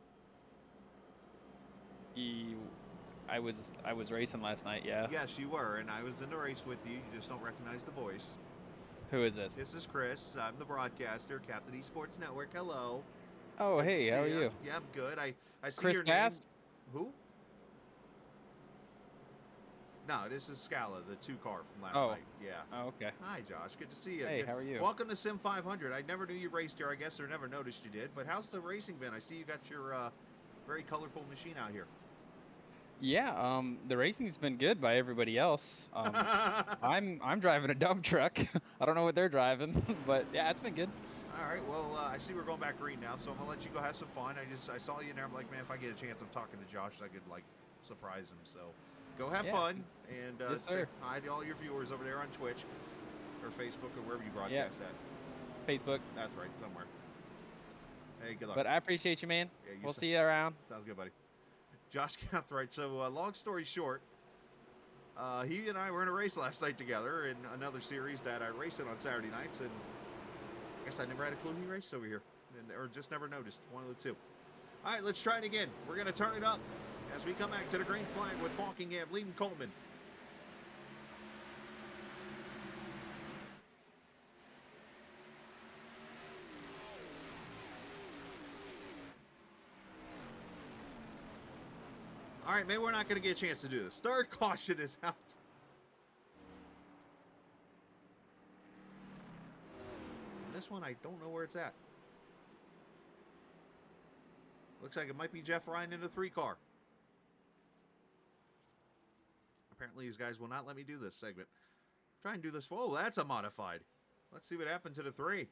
I was racing last night, yeah. Yes, you were, and I was in the race with you. You just don't recognize the voice. Who is this? This is Chris. I'm the broadcaster, Captain Esports Network. Hello. Oh, Good to hey, how are see ya. you? Yeah, I'm good. I see Chris your Bass? name. Who? No, this is Scala, the 2-car from last Oh. night. Yeah. Oh, okay. Hi, Josh. Good to see you. Hey, Good. how are you? Welcome to Sim 500. I never knew you raced here, I guess, or never noticed you did. But how's the racing been? I see you got your very colorful machine out here. Yeah, the racing's been good by everybody else. I'm driving a dump truck. I don't know what they're driving, but yeah, it's been good. All right, well, I see we're going back green now, so I'm gonna let you go have some fun. I saw you there. I'm like, man, if I get a chance, I'm talking to Josh, I could like surprise him. So go have Yeah. fun, and Yes, say sir. hi to all your viewers over there on Twitch or Facebook or wherever you broadcast at. Facebook. That's right, somewhere. Hey, good luck. But I appreciate you, man. Yeah, you We'll sa- see you around. Sounds good, buddy. Josh Gathright. So, long story short, he and I were in a race last night together in another series that I race in on Saturday nights, and I guess I never had a clue he raced over here, or just never noticed. One of the two. All right, let's try it again. We're going to turn it up as we come back to the green flag with Falkingham leading Coleman. All right, maybe we're not going to get a chance to do this. Third caution is out. This one, I don't know where it's at. Looks like it might be Jeff Ryan in the 3-car. Apparently, these guys will not let me do this segment. Try and do this. Oh, that's a modified. Let's see what happened to the 3.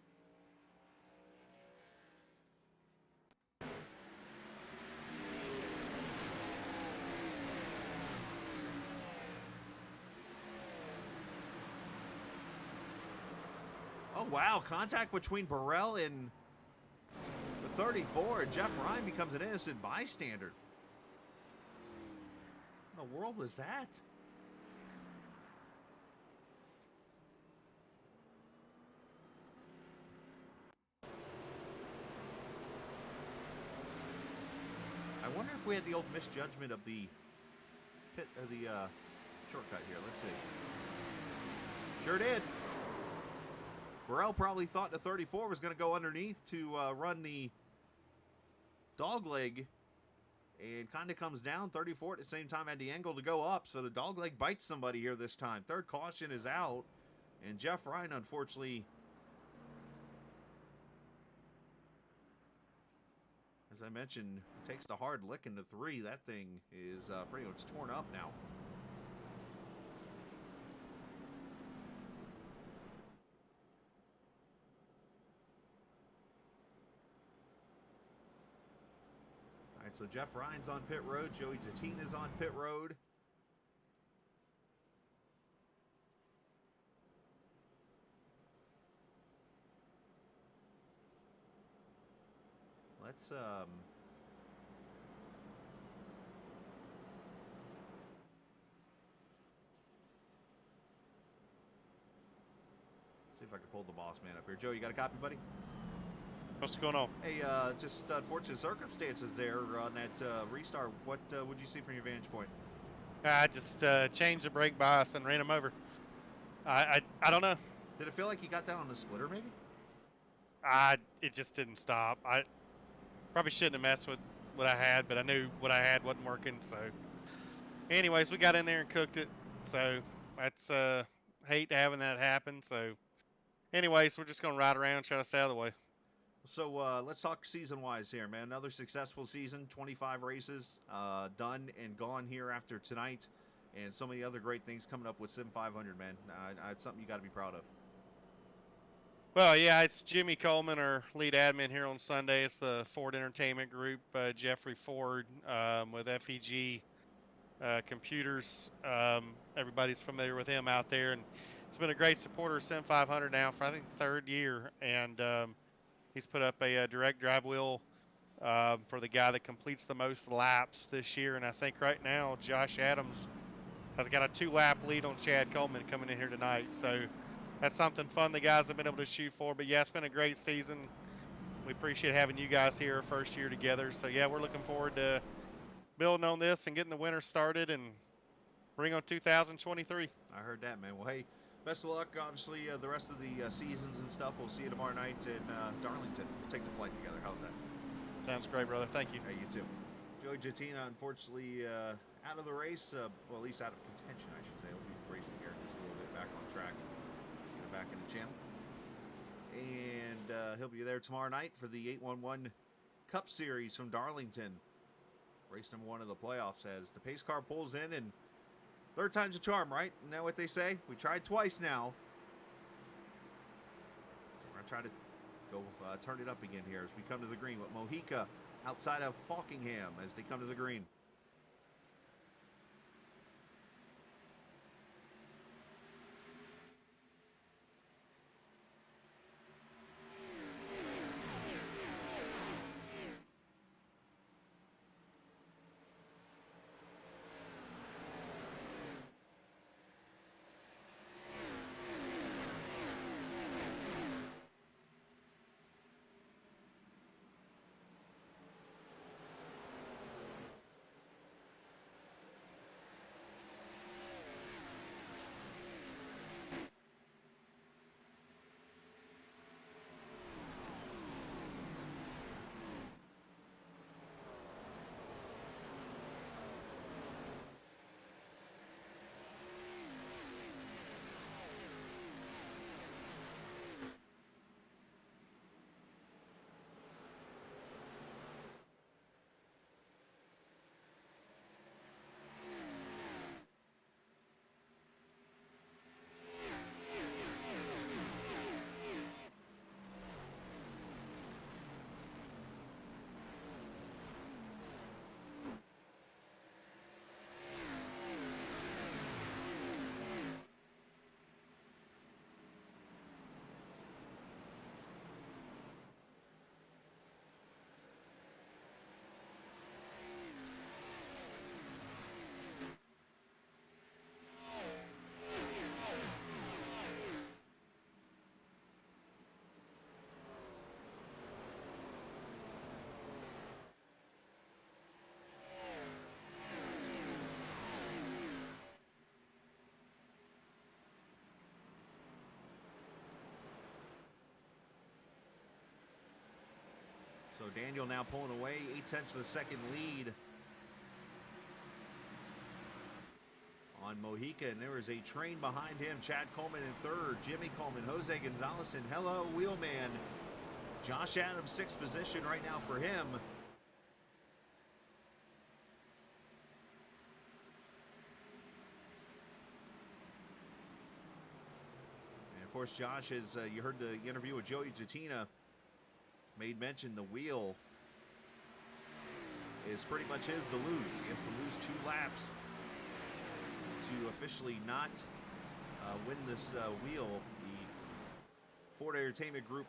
Oh, wow. Contact between Burrell and the 34. And Jeff Ryan becomes an innocent bystander. What in the world was that? I wonder if we had the old misjudgment of the shortcut here. Let's see. Sure did. Burrell probably thought the 34 was going to go underneath to run the dog leg, and kind of comes down. 34 at the same time had the angle to go up, so the dog leg bites somebody here this time. Third caution is out, and Jeff Ryan, unfortunately, as I mentioned, takes the hard lick in the 3. That thing is pretty much torn up now. All right, so Jeff Ryan's on pit road. Joey Jatina's on pit road. Let's see if I can pull the boss man up here. Joe, you got a copy, buddy? What's going on? Hey, just unfortunate circumstances there on that restart. What would you see from your vantage point? I just changed the brake bias and ran him over. I don't know. Did it feel like you got down on the splitter, maybe? It just didn't stop. I probably shouldn't have messed with what I had, but I knew what I had wasn't working. So, anyways, we got in there and cooked it. So that's hate having that happen. So, anyways, we're just gonna ride around, try to stay out of the way. So let's talk season-wise here, man. Another successful season, 25 races done and gone here after tonight. and so many other great things coming up with Sim 500, man. It's something you got to be proud of. Well, yeah, it's Jimmy Coleman, our lead admin here on Sunday. It's the Ford Entertainment Group, Jeffrey Ford with FEG Computers. Everybody's familiar with him out there, and he's been a great supporter of Sim 500 now for, I think, third year, and he's put up a direct drive wheel for the guy that completes the most laps this year, and I think right now Josh Adams has got a 2-lap lead on Chad Coleman coming in here tonight, so that's something fun the guys have been able to shoot for. But yeah, it's been a great season. We appreciate having you guys here first year together. So yeah, we're looking forward to building on this and getting the winter started and bring on 2023. I heard that, man. Well, hey, best of luck. Obviously, the rest of the seasons and stuff. We'll see you tomorrow night in Darlington. We'll take the flight together. How's that? Sounds great, brother. Thank you. Hey, you too. Joey Jatina, unfortunately, out of the race. Well, at least out of contention, I should say. We'll be racing here just a little bit back on track. Back in the channel, and he'll be there tomorrow night for the 811 Cup Series from Darlington, race number 1 of the playoffs, as the pace car pulls in, and third time's a charm, right? Isn't that what they say? We tried twice now, so we're gonna try to go turn it up again here as we come to the green with Mojica outside of Falkingham as they come to the green. So Daniel now pulling away, 0.8 of a second lead on Mojica, and there is a train behind him. Chad Coleman in third, Jimmy Coleman, Jose Gonzalez, and hello, wheelman. Josh Adams, 6th position right now for him. And of course, Josh, as you heard the interview with Joey Jatina, made mention the wheel is pretty much his to lose. He has to lose 2 laps to officially not win this wheel. The Ford Entertainment Group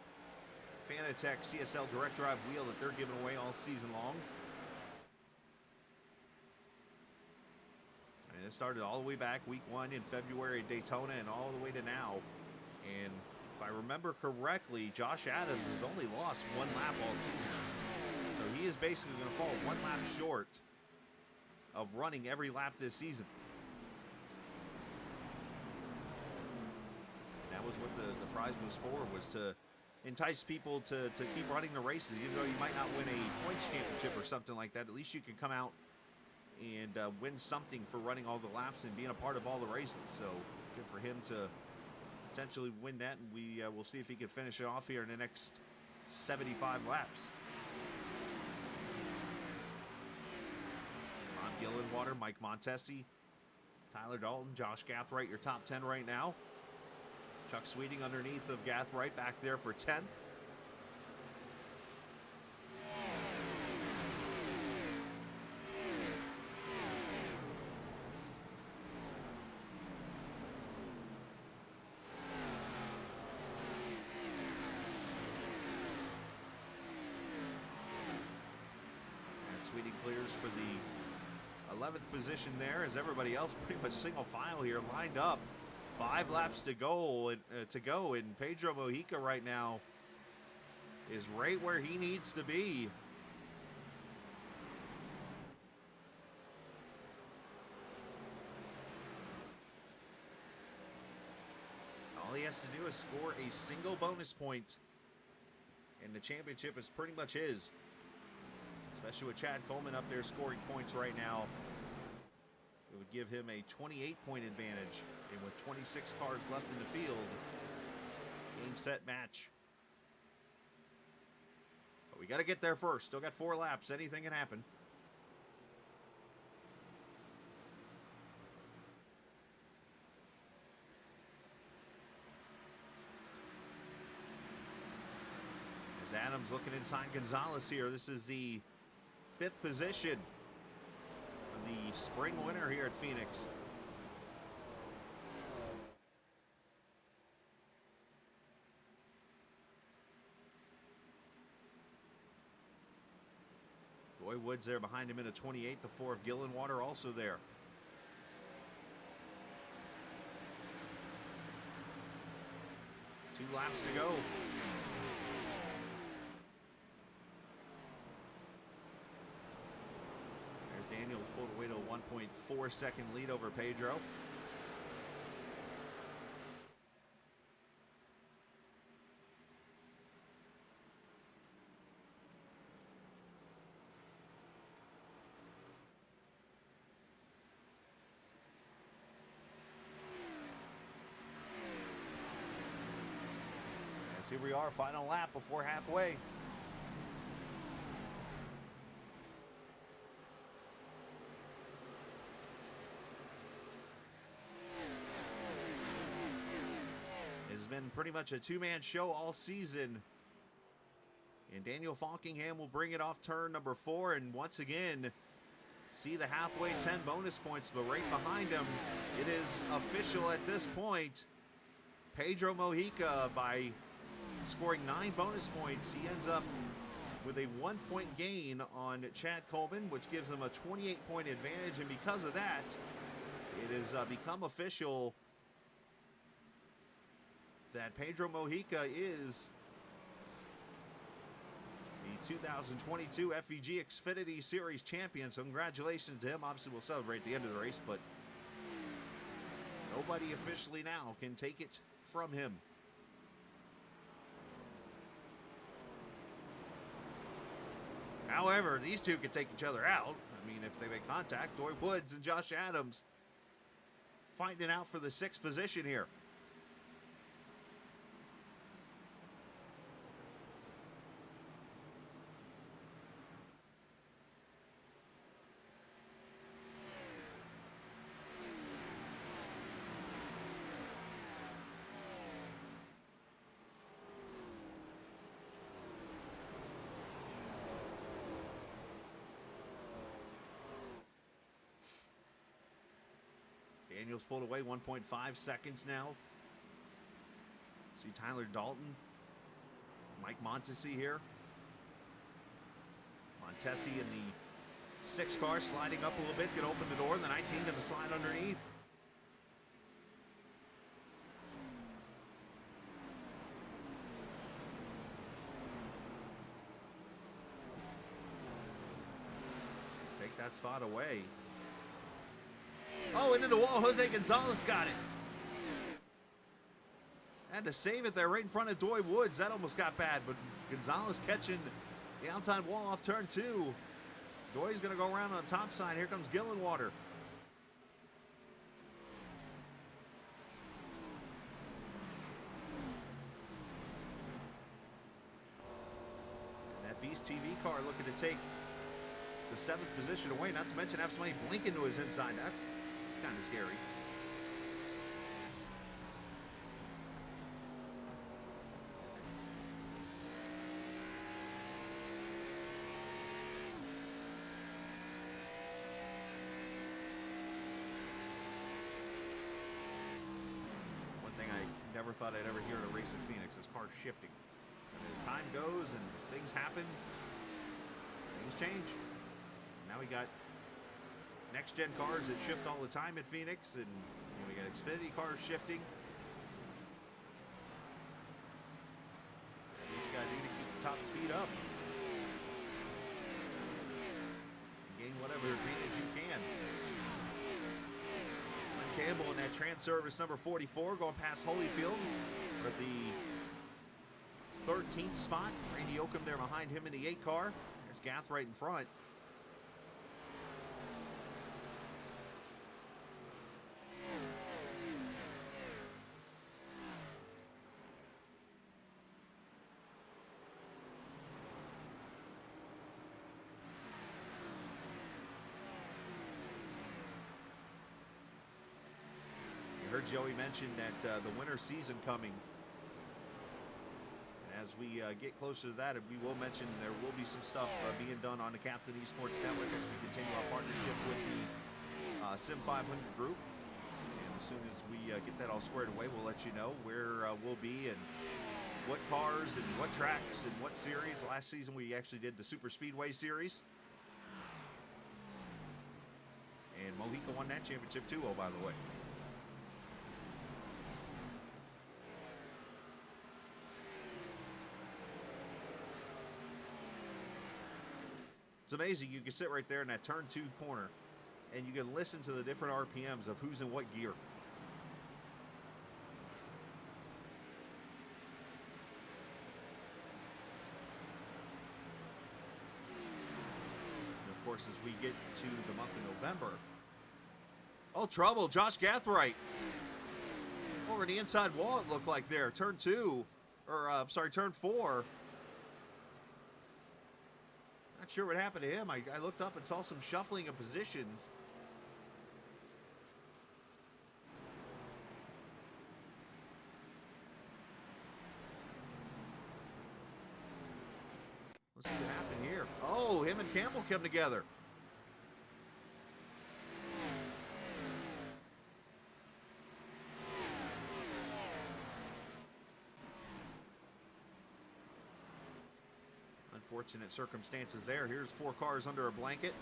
Fanatec CSL direct drive wheel that they're giving away all season long. And it started all the way back week 1 in February at Daytona and all the way to now. And if I remember correctly, Josh Adams has only lost 1 lap all season. So he is basically going to fall 1 lap short of running every lap this season. And that was what the prize was for, was to entice people to keep running the races. Even though you might not win a points championship or something like that, at least you can come out and win something for running all the laps and being a part of all the races. So good for him to potentially win that, and we will see if he can finish it off here in the next 75 laps. Ron Gillenwater, Mike Montesi, Tyler Dalton, Josh Gathright, your top 10 right now. Chuck Sweeting underneath of Gathright back there for 10th. Sweeting clears for the 11th position there, as everybody else pretty much single file here, lined up. 5 laps to go, and Pedro Mojica right now is right where he needs to be. All he has to do is score a single bonus point, and the championship is pretty much his. Especially with Chad Coleman up there scoring points right now. It would give him a 28-point advantage. And with 26 cars left in the field, game, set, match. But we got to get there first. Still got 4 laps. Anything can happen. As Adams looking inside Gonzalez here. This is the 5th position for the spring winner here at Phoenix. Roy Woods there behind him in a 28. The 4 of Gillenwater also there. Two laps to go. Daniels pulled away to a 1.4 second lead over Pedro. As here we are, final lap before halfway. It's been pretty much a two-man show all season. And Daniel Falkingham will bring it off turn number 4. And once again, see the halfway 10 bonus points, but right behind him, it is official at this point. Pedro Mojica, by scoring 9 bonus points, he ends up with a 1-point gain on Chad Coleman, which gives him a 28-point advantage. And because of that, it has become official that Pedro Mojica is the 2022 FEG Xfinity Series champion. So congratulations to him. Obviously, we'll celebrate at the end of the race, but nobody officially now can take it from him. However, these two can take each other out. I mean, if they make contact, Dory Woods and Josh Adams fighting it out for the 6th position here. Daniels pulled away 1.5 seconds now. See Tyler Dalton, Mike Montesi here. Montesi in the 6 car sliding up a little bit, can open the door, and the 19 going to slide underneath. Take that spot away. Oh, into the wall. Jose Gonzalez got it. Had to save it there right in front of Doy Woods. That almost got bad, but Gonzalez catching the outside wall off turn 2. Doy's going to go around on the top side. Here comes Gillenwater. And that Beast TV car looking to take the 7th position away, not to mention have somebody blink into his inside. That's kind of scary. One thing I never thought I'd ever hear at a race at Phoenix is cars shifting. And as time goes and things happen, things change. Now we got next-gen cars that shift all the time at Phoenix, and we got Xfinity cars shifting. What you gotta do to keep the top speed up? Gain whatever advantage you can. Glenn Campbell in that trans service number 44 going past Holyfield. We're at the 13th spot. Randy Oakham there behind him in the 8 car. There's Gath right in front. You heard Joey mention that the winter season coming. And as we get closer to that, we will mention there will be some stuff being done on the Captain Esports Network as we continue our partnership with the Sim 500 group. And as soon as we get that all squared away, we'll let you know where we'll be and what cars and what tracks and what series. Last season we actually did the Super Speedway series. And Mojica won that championship too, oh, by the way. It's amazing. You can sit right there in that turn 2 corner and you can listen to the different RPMs of who's in what gear. And of course, as we get to the month of November. Oh, trouble. Josh Gathright. Over the inside wall, it looked like there. Turn 2. Or, sorry, turn 4. Not sure what happened to him. I looked up and saw some shuffling of positions. Let's see what happened here. Oh, him and Campbell come together. Unfortunate circumstances there. Here's 4 cars under a blanket.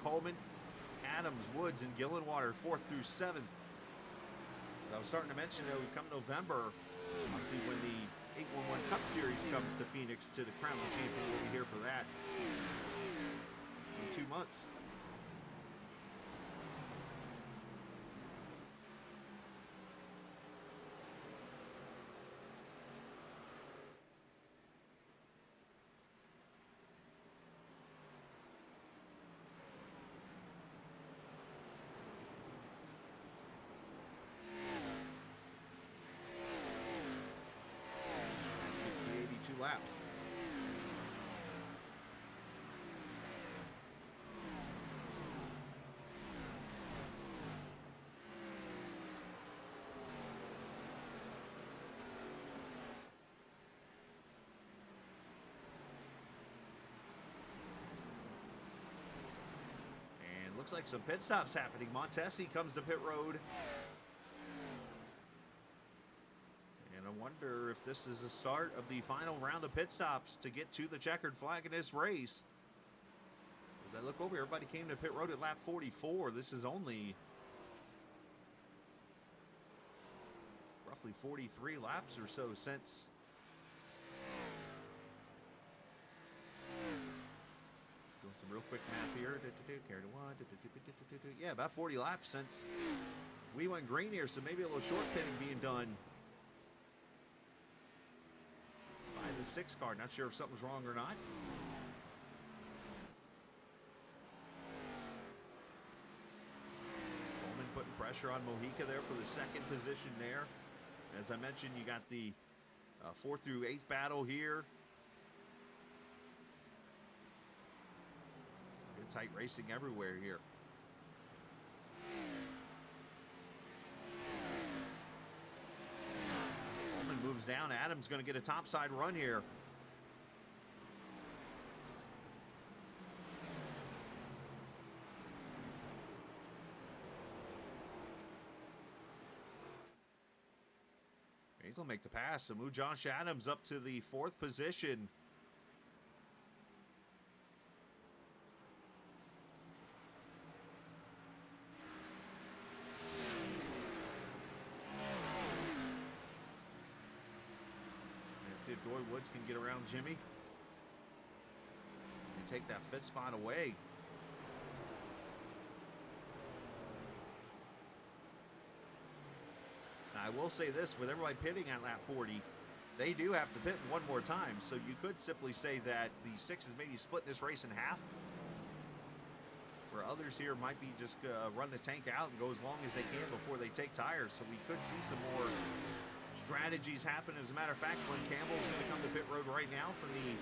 Coleman, Adams, Woods, and Gillenwater, 4th through 7th. As I was starting to mention, come November, obviously when the 811 Cup Series comes to Phoenix to the Crown of Champion, we'll be here for that in 2 months. Laps. And looks like some pit stops happening. Montesi comes to pit road. And I wonder if this is the start of the final round of pit stops to get to the checkered flag in this race. As I look over, everybody came to pit road at lap 44. This is only roughly 43 laps or so since doing some real quick math here. Carry to 1. Yeah, about 40 laps since we went green here, so maybe a little short pitting being done by the 6 car. Not sure if something's wrong or not. Coleman putting pressure on Mojica there for the 2nd position there. As I mentioned, you got the 4th through 8th battle here. Good tight racing everywhere here. comes down. Adams going to get a topside run here. He's going to make the pass to move Josh Adams up to the 4th position. Let's see if Dory Woods can get around Jimmy and take that 5th spot away. I will say this, with everybody pitting at lap 40, they do have to pit one more time, so you could simply say that the 6 is maybe splitting this race in half, where others here might be just run the tank out and go as long as they can before they take tires, so we could see some more strategies happen. As a matter of fact, Glenn Campbell is going to come to pit road right now for the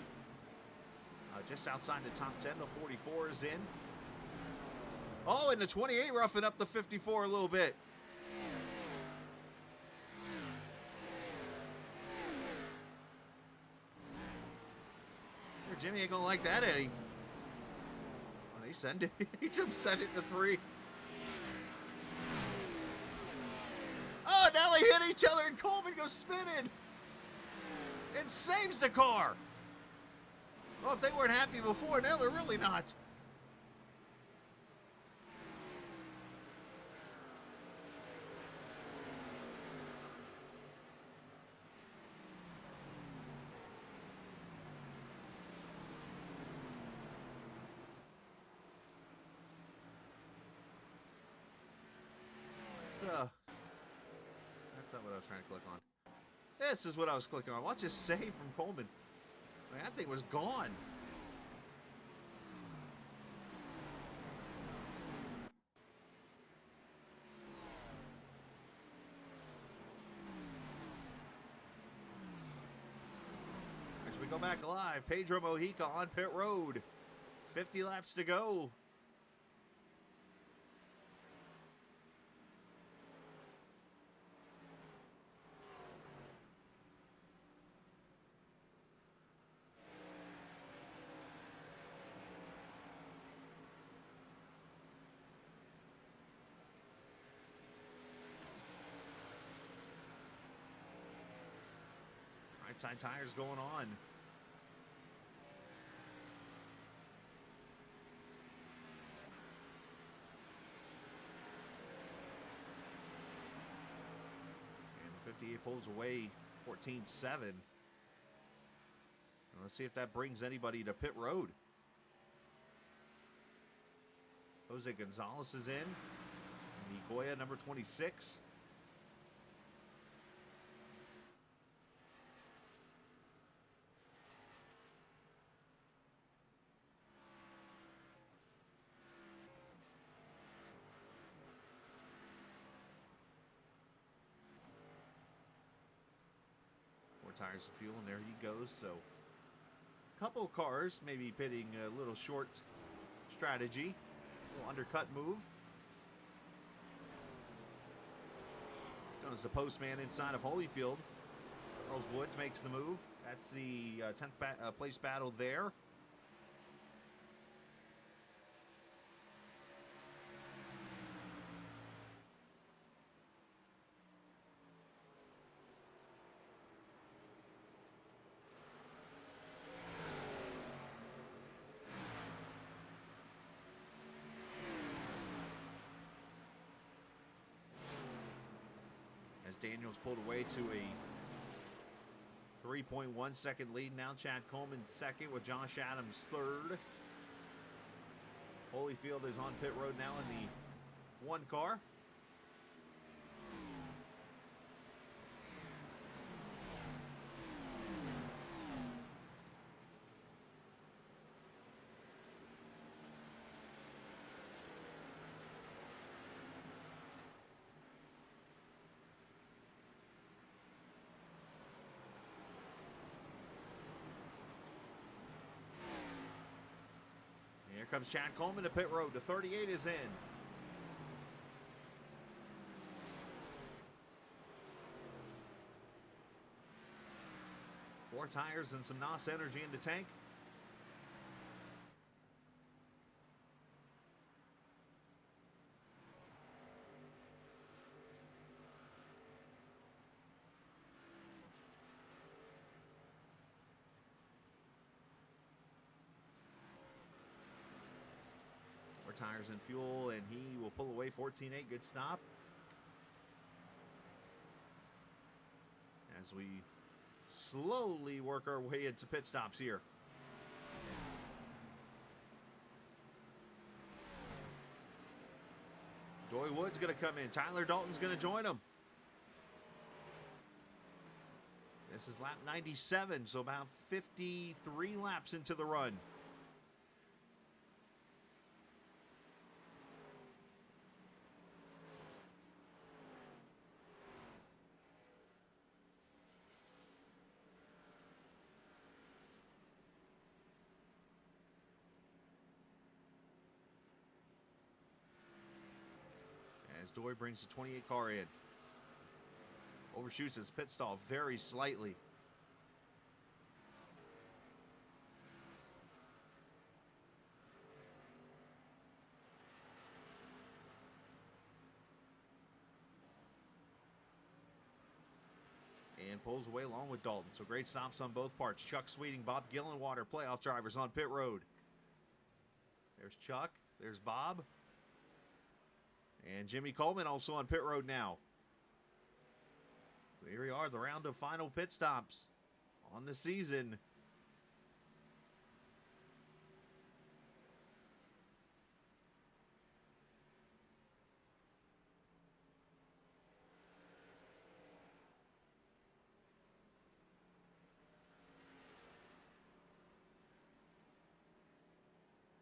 just outside the top 10. The 44 is in. Oh, and the 28 roughing up the 54 a little bit. Jimmy ain't gonna like that, Eddie. Well, they send it. He just sent it to 3. Oh, now they hit each other, and Coleman goes spinning and saves the car. Well, if they weren't happy before, now they're really not. That's not what I was trying to click on. This is what I was clicking on. Watch this save from Coleman. Man, that thing was gone. As we go back live, Pedro Mojica on pit road. 50 laps to go. Right side tires going on. And the 58 pulls away 14-7. Let's see if that brings anybody to pit road. Jose Gonzalez is in. Nicoya, number 26. Tires of fuel, and there he goes. So a couple cars maybe pitting a little short strategy, a little undercut move. Comes the postman inside of Holyfield. Charles Woods makes the move. That's the 10th place battle there. Daniels pulled away to a 3.1 second lead. Now Chad Coleman second with Josh Adams third. Holyfield is on pit road now in the 1 car. Here comes Chad Coleman to pit road. The 38 is in. 4 tires and some NOS energy in the tank. Tires and fuel, and he will pull away 14.8. Good stop. As we slowly work our way into pit stops here. Doy Wood's going to come in. Tyler Dalton's going to join him. This is lap 97, so about 53 laps into the run. As Doy brings the 28 car in. Overshoots his pit stall very slightly. And pulls away along with Dalton. So great stops on both parts. Chuck Sweeting, Bob Gillenwater, playoff drivers on pit road. There's Chuck. There's Bob. And Jimmy Coleman also on pit road now. Here we are, the round of final pit stops on the season.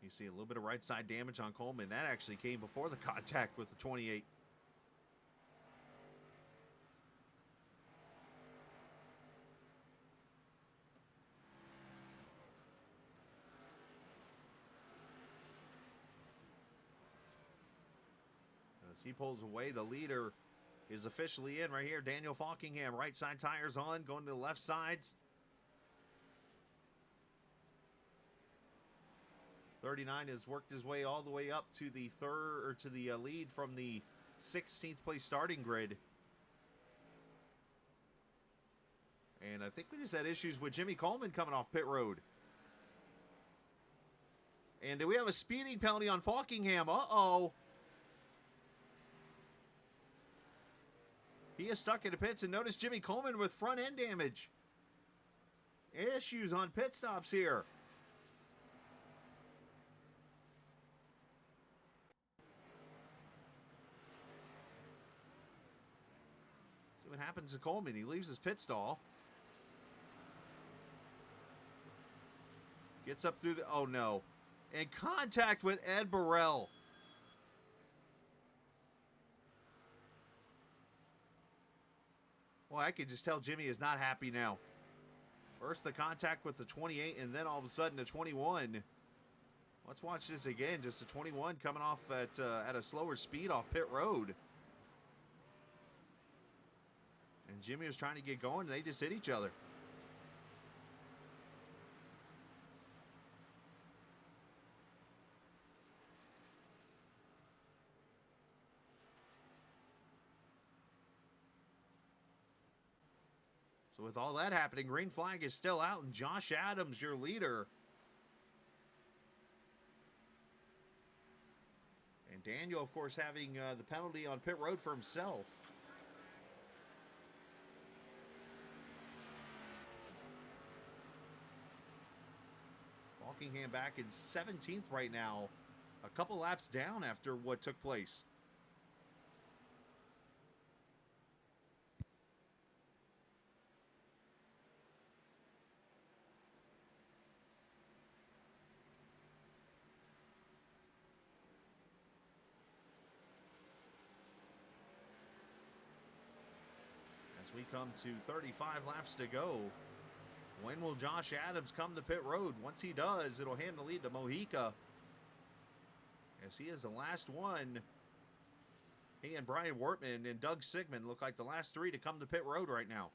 You see a little bit of right side damage on Coleman. That actually came before the contact with the 28. As he pulls away, the leader is officially in right here. Daniel Falkingham, right side tires on, going to the left sides. 39 has worked his way all the way up to the lead from the 16th place starting grid. And I think we just had issues with Jimmy Coleman coming off pit road. And do we have a speeding penalty on Falkingham? Uh-oh. He is stuck in the pits, and notice Jimmy Coleman with front end damage. Issues on pit stops here. See what happens to Coleman. He leaves his pit stall. Gets up through the... Oh, no. In contact with Ed Burrell. Well, I can just tell Jimmy is not happy now. First the contact with the 28, and then all of a sudden the 21. Let's watch this again. Just a 21 coming off at a slower speed off pit road. And Jimmy was trying to get going, and they just hit each other. So with all that happening, green flag is still out, and Josh Adams, your leader. And Daniel, of course, having the penalty on pit road for himself. Falkingham back in 17th right now. A couple laps down after what took place. As we come to 35 laps to go, when will Josh Adams come to pit road? Once he does, it'll hand the lead to Mojica, as he is the last one. He and Brian Wortman and Doug Sigmund look like the last three to come to pit road right now.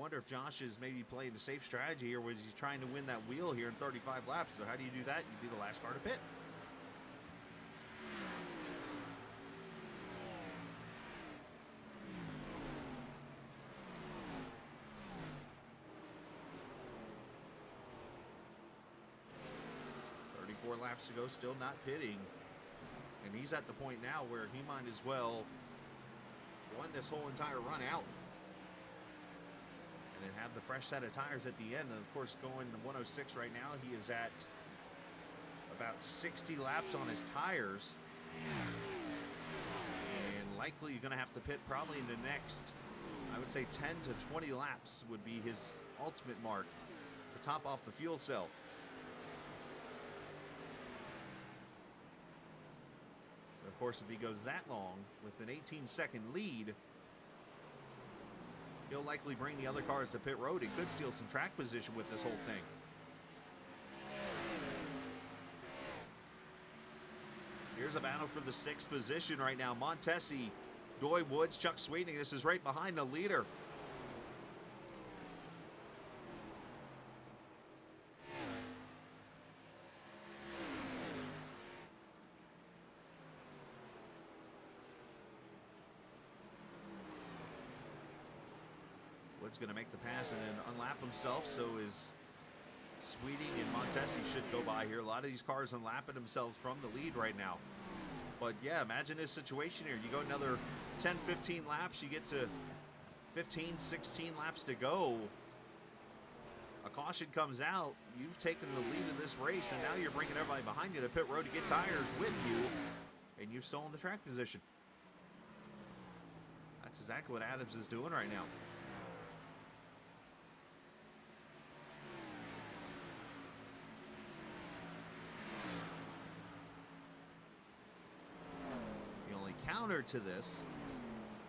wonder if Josh is maybe playing the safe strategy, or was he trying to win that wheel here in 35 laps? So how do you do that? You be the last car to pit. Laps to go, still not pitting, and he's at the point now where he might as well run this whole entire run out and then have the fresh set of tires at the end. And of course, going to 106 right now, he is at about 60 laps on his tires, and likely you're going to have to pit probably in the next, I would say 10 to 20 laps would be his ultimate mark to top off the fuel cell. Of course, if he goes that long with an 18-second lead, he'll likely bring the other cars to pit road. He could steal some track position with this whole thing. Here's a battle for the 6th position right now. Montesi, Doy Woods, Chuck Sweeting. This is right behind the leader. Wood's going to make the pass and then unlap himself, so is Sweeting and Montesi should go by here. A lot of these cars unlapping themselves from the lead right now. But yeah, imagine this situation here. You go another 10, 15 laps, you get to 15, 16 laps to go. A caution comes out. You've taken the lead of this race, and now you're bringing everybody behind you to pit road to get tires with you, and you've stolen the track position. That's exactly what Adams is doing right now. Counter to this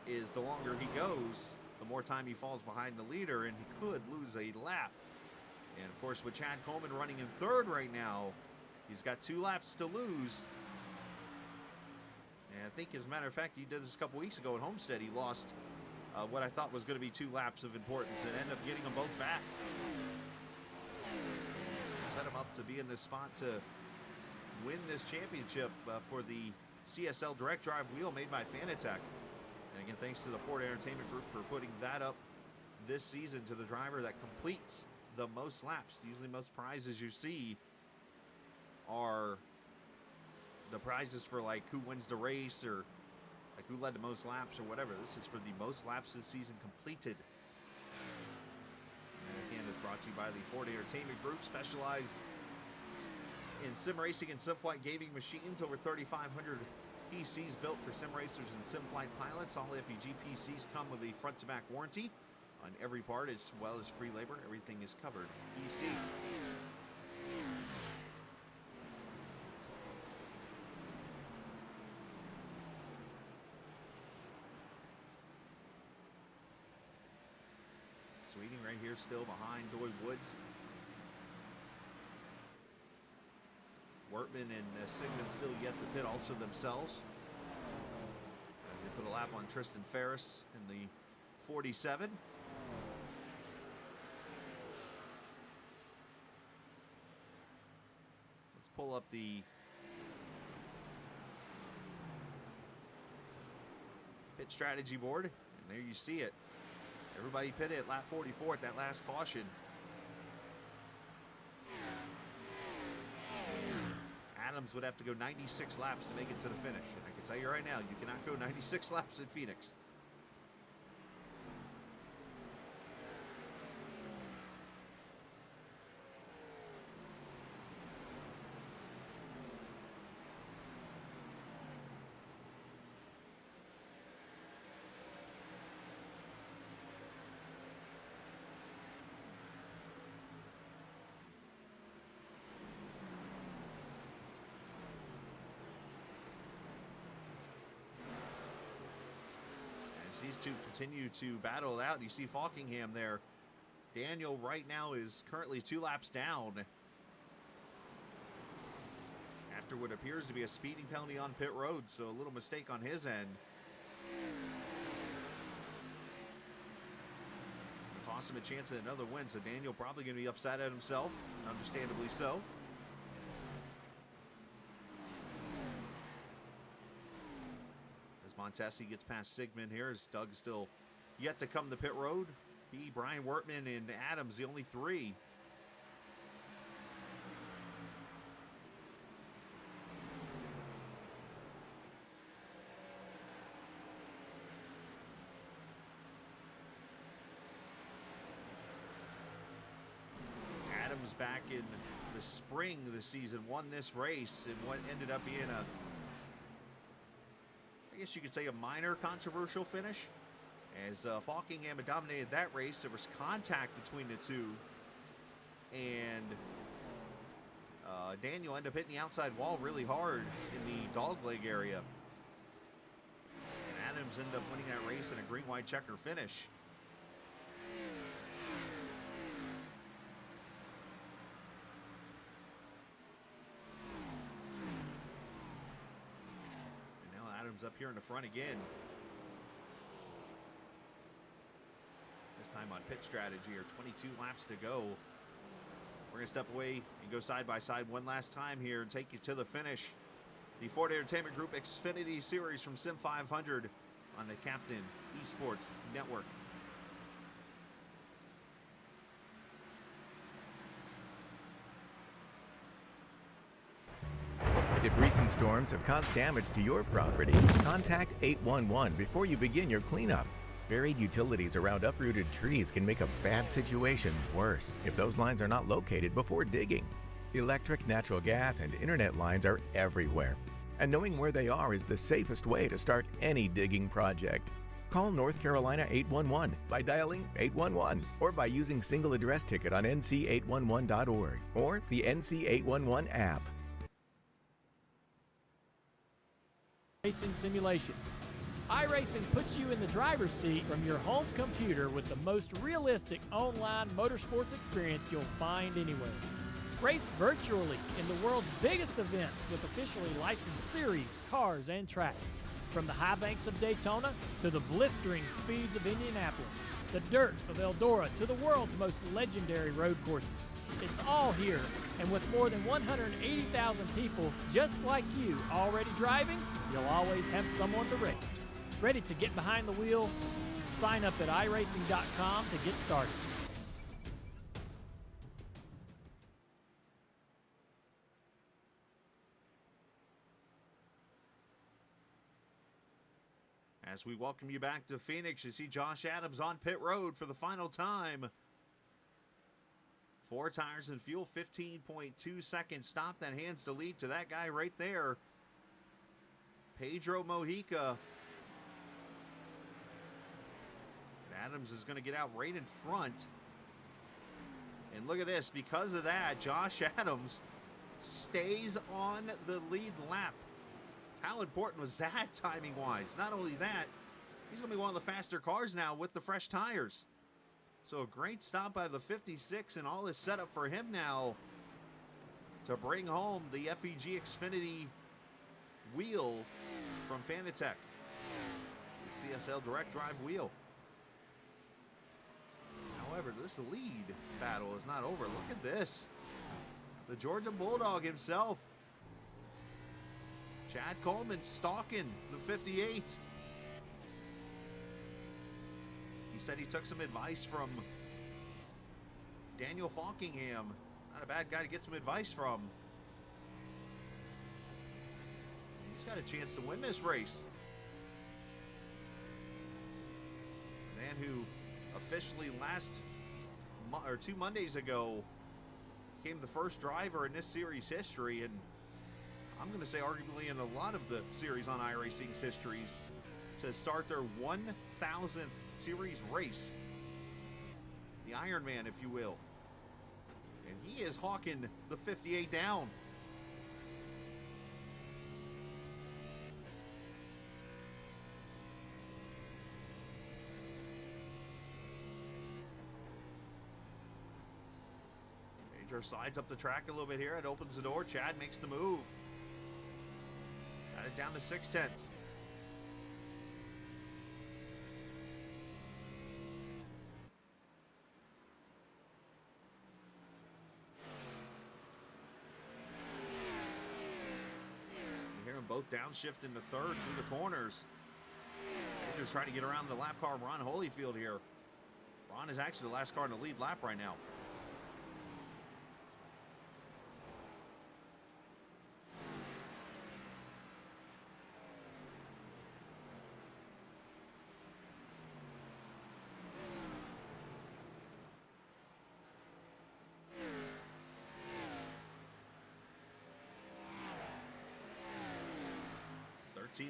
is the longer he goes, the more time he falls behind the leader, and he could lose a lap. And of course, with Chad Coleman running in 3rd right now, he's got 2 laps to lose. And I think, as a matter of fact, he did this a couple weeks ago at Homestead. He lost what I thought was going to be 2 laps of importance and ended up getting them both back. Set him up to be in this spot to win this championship for the CSL direct drive wheel made by Fanatec. And again, thanks to the Ford Entertainment Group for putting that up this season to the driver that completes the most laps. Usually most prizes you see are the prizes for like who wins the race or like who led the most laps or whatever. This is for the most laps this season completed. And again, it's brought to you by the Ford Entertainment Group, specialized in sim racing and sim flight gaming machines. Over 3,500 PCs built for sim racers and sim flight pilots. All FEG PCs come with a front-to-back warranty on every part, as well as free labor. Everything is covered. PC. Sweeting right here, still behind Doy Woods. Wortman and Sigmund still yet to pit also themselves, as they put a lap on Tristan Ferris in the 47. Let's pull up the pit strategy board, and there you see it. Everybody pitted at lap 44 at that last caution. Adams would have to go 96 laps to make it to the finish. And I can tell you right now, you cannot go 96 laps in Phoenix. These two continue to battle out. You see Falkingham there. Daniel right now is currently 2 laps down after what appears to be a speeding penalty on pit road, so a little mistake on his end. The cost him a chance at another win. So Daniel probably going to be upset at himself, understandably so. As Montesi gets past Sigmund here, as Doug still yet to come to pit road. He, Brian Wortman, and Adams, the only three. Adams back in the spring of the season won this race in what ended up being a, I guess you could say, a minor controversial finish. As Falkingham had dominated that race, there was contact between the two, and Daniel ended up hitting the outside wall really hard in the dogleg area. And Adams ended up winning that race in a green-white checker finish. And now Adams up here in the front again. This time on pit strategy, or 22 laps to go. We're going to step away and go side by side one last time here and take you to the finish. The Ford Entertainment Group Xfinity Series from Sim 500 on the Captain Esports Network. If recent storms have caused damage to your property, contact 811 before you begin your cleanup. Buried utilities around uprooted trees can make a bad situation worse if those lines are not located before digging. Electric, natural gas, and internet lines are everywhere, and knowing where they are is the safest way to start any digging project. Call North Carolina 811 by dialing 811 or by using single address ticket on nc811.org or the NC811 app. Racing simulation. iRacing puts you in the driver's seat from your home computer with the most realistic online motorsports experience you'll find anywhere. Race virtually in the world's biggest events with officially licensed series, cars, and tracks. From the high banks of Daytona to the blistering speeds of Indianapolis, the dirt of Eldora to the world's most legendary road courses. It's all here, and with more than 180,000 people just like you already driving, you'll always have someone to race. Ready to get behind the wheel? Sign up at iRacing.com to get started. As we welcome you back to Phoenix, you see Josh Adams on pit road for the final time. 4 tires and fuel, 15.2 seconds. Stop that hands the lead to that guy right there, Pedro Mojica. Adams is going to get out right in front. And look at this. Because of that, Josh Adams stays on the lead lap. How important was that timing-wise? Not only that, he's going to be one of the faster cars now with the fresh tires. So a great stop by the 56, and all is set up for him now to bring home the FEG Xfinity wheel from Fanatec. The CSL Direct Drive wheel. However, this lead battle is not over. Look at this. The Georgia Bulldog himself, Chad Coleman, stalking the 58. He said he took some advice from Daniel Falkingham. Not a bad guy to get some advice from. He's got a chance to win this race. The man who officially or 2 Mondays ago became the first driver in this series history, and I'm going to say arguably in a lot of the series on iRacing's histories, to start their 1,000th series race. The Iron Man, if you will. And he is hawking the 58 down. Major slides up the track a little bit here. It opens the door. Chad makes the move. Got it down to 6/10. both downshift into third through the corners. They're just trying to get around the lap car, Ron Holyfield here. Ron is actually the last car in the lead lap right now.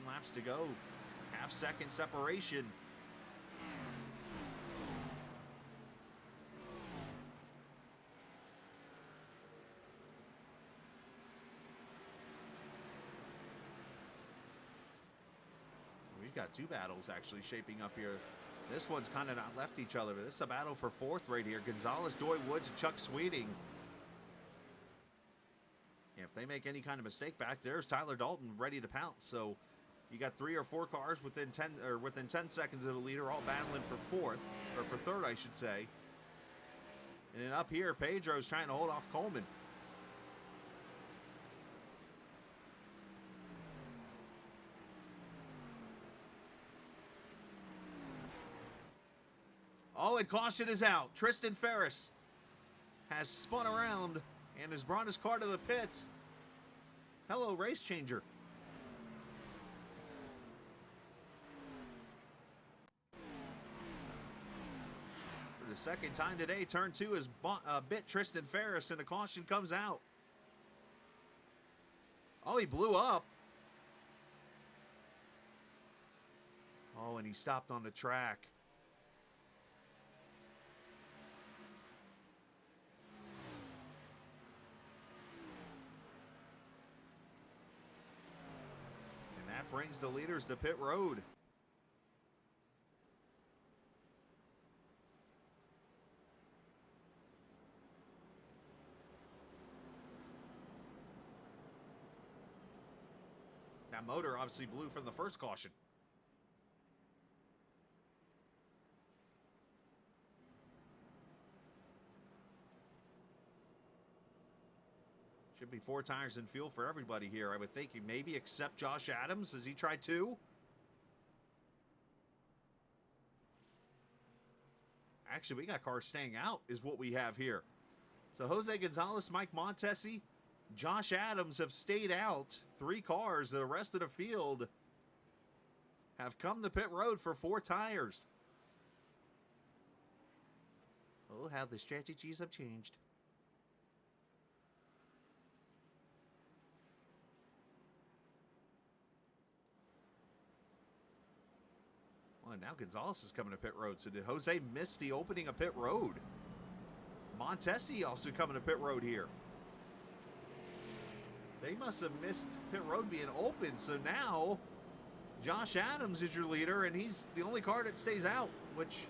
Laps to go, half-second separation. We've got two battles actually shaping up here. This one's kind of not left each other, but this is a battle for fourth right here. Gonzalez, Doy Woods, and Chuck Sweeting. If they make any kind of mistake back, there's Tyler Dalton ready to pounce. So you got 3 or 4 cars within 10 seconds of the leader, all battling for fourth, or for third, I should say. And then up here, Pedro's trying to hold off Coleman. Oh, and caution is out. Tristan Ferris has spun around and has brought his car to the pits. Hello, race changer. For the second time today, turn 2 has bit Tristan Ferris, and the caution comes out. Oh, he blew up. Oh, and he stopped on the track. That brings the leaders to pit road. That motor obviously blew from the first caution. Should be 4 tires and fuel for everybody here. I would think, maybe except Josh Adams. Has he tried 2? Actually, we got cars staying out is what we have here. So Jose Gonzalez, Mike Montesi, Josh Adams have stayed out. 3 cars. The rest of the field have come to pit road for 4 tires. Oh, how the strategies have changed. And now Gonzalez is coming to pit road. So did Jose miss the opening of pit road? Montesi also coming to pit road here. They must have missed pit road being open. So now Josh Adams is your leader, and he's the only car that stays out, which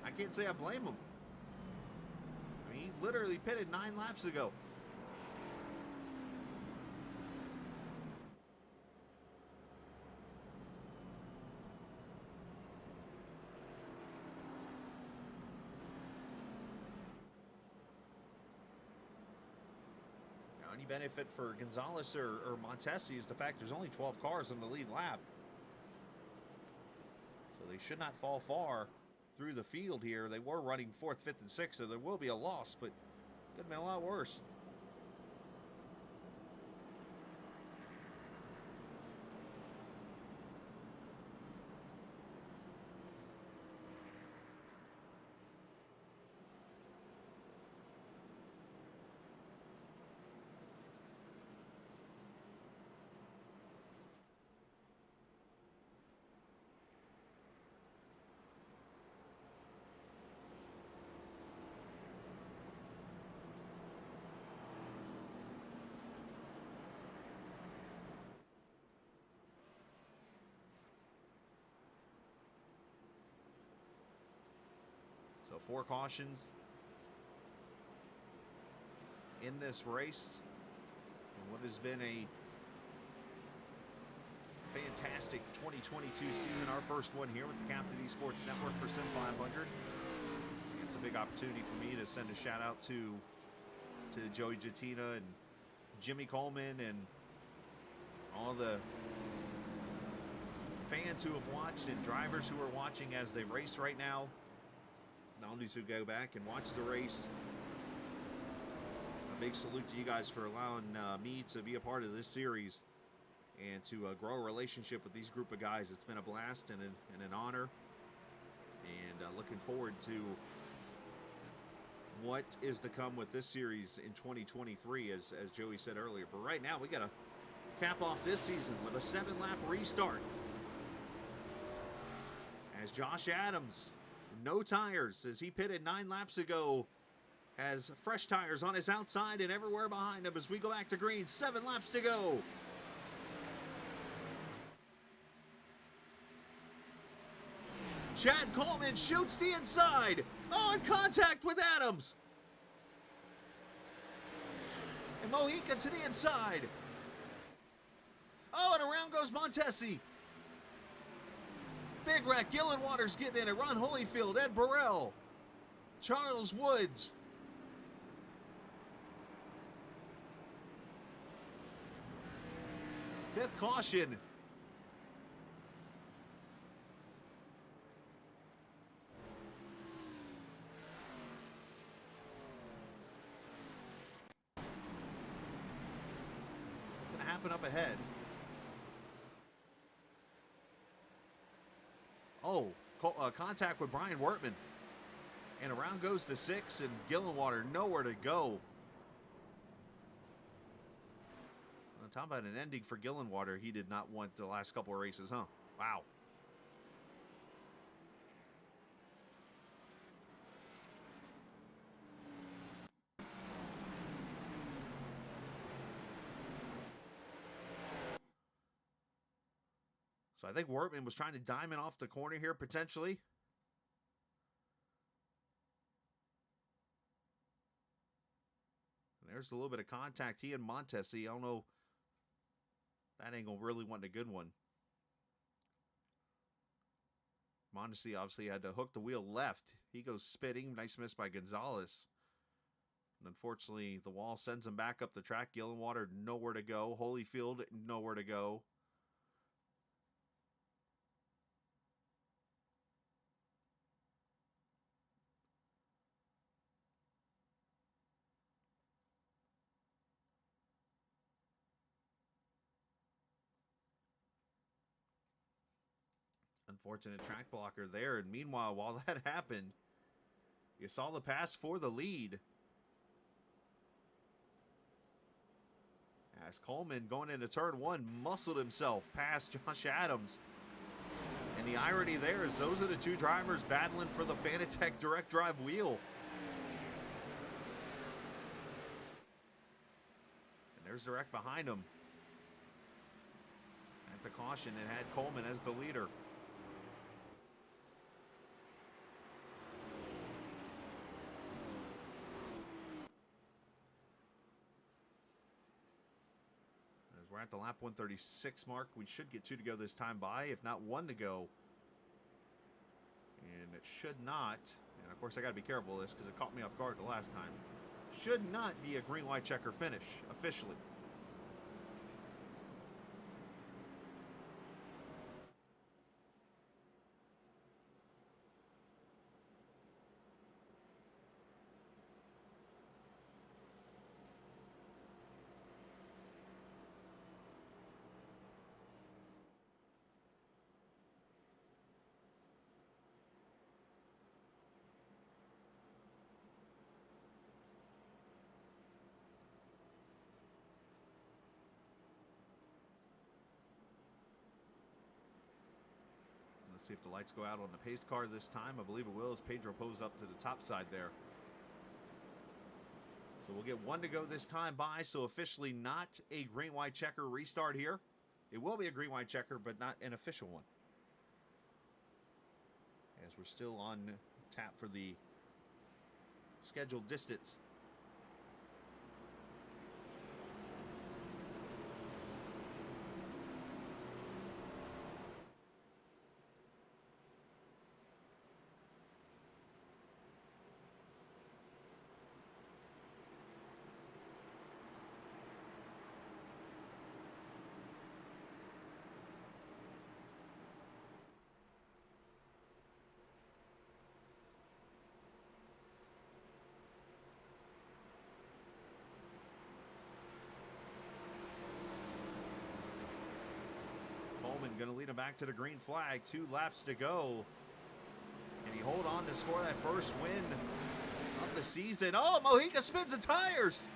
I can't say I blame him. I mean, he literally pitted 9 laps ago. Any benefit for Gonzalez or Montesi is the fact there's only 12 cars in the lead lap. So they should not fall far through the field here. They were running 4th, 5th, and 6th, so there will be a loss, but could have been a lot worse. So 4 cautions in this race. And what has been a fantastic 2022 season. Our first one here with the Captain Esports Network for Sim 500. It's a big opportunity for me to send a shout out to Joey Jatina and Jimmy Coleman and all the fans who have watched and drivers who are watching as they race right now. Those who go back and watch the race. A big salute to you guys for allowing me to be a part of this series and to grow a relationship with these group of guys. It's been a blast and an honor. And looking forward to what is to come with this series in 2023, as Joey said earlier. But right now, we got to cap off this season with a 7-lap restart. As Josh Adams, no tires, as he pitted 9 laps ago, has fresh tires on his outside and everywhere behind him as we go back to green. 7 laps to go. Chad Coleman shoots the inside. Oh, in contact with Adams. And Mojica to the inside. Oh, and around goes Montesi. Big wreck. Gillenwater's getting in it. Ron Holyfield, Ed Burrell, Charles Woods. Fifth caution. What's going to happen up ahead? Oh, contact with Brian Wortman. And around goes the 6, and Gillenwater nowhere to go. Well, talking about an ending for Gillenwater, he did not want the last couple of races, huh? Wow. So I think Wortman was trying to diamond off the corner here, potentially. And there's a little bit of contact. He and Montesi, I don't know. That angle really wasn't a good one. Montesi obviously had to hook the wheel left. He goes spitting. Nice miss by Gonzalez. And unfortunately, the wall sends him back up the track. Gillenwater, nowhere to go. Holyfield, nowhere to go. Unfortunate track blocker there. And meanwhile, while that happened, you saw the pass for the lead. As Coleman going into turn 1 muscled himself past Josh Adams. And the irony there is those are the two drivers battling for the Fanatec direct drive wheel. And there's the wreck behind him. At the caution, it had Coleman as the leader. We're at the lap 136 mark. We should get 2 to go this time by, if not 1 to go. And it should not, and of course I got to be careful of this because it caught me off guard the last time. Should not be a green-white checker finish, officially. Let's see if the lights go out on the pace car this time. I believe it will as Pedro pulls up to the top side there. So we'll get 1 to go this time by. So officially not a green-white checker restart here. It will be a green-white checker, but not an official one. As we're still on tap for the scheduled distance. back to the green flag. 2 laps to go. Can he hold on to score that first win of the season? Oh, Mojica spins the tires.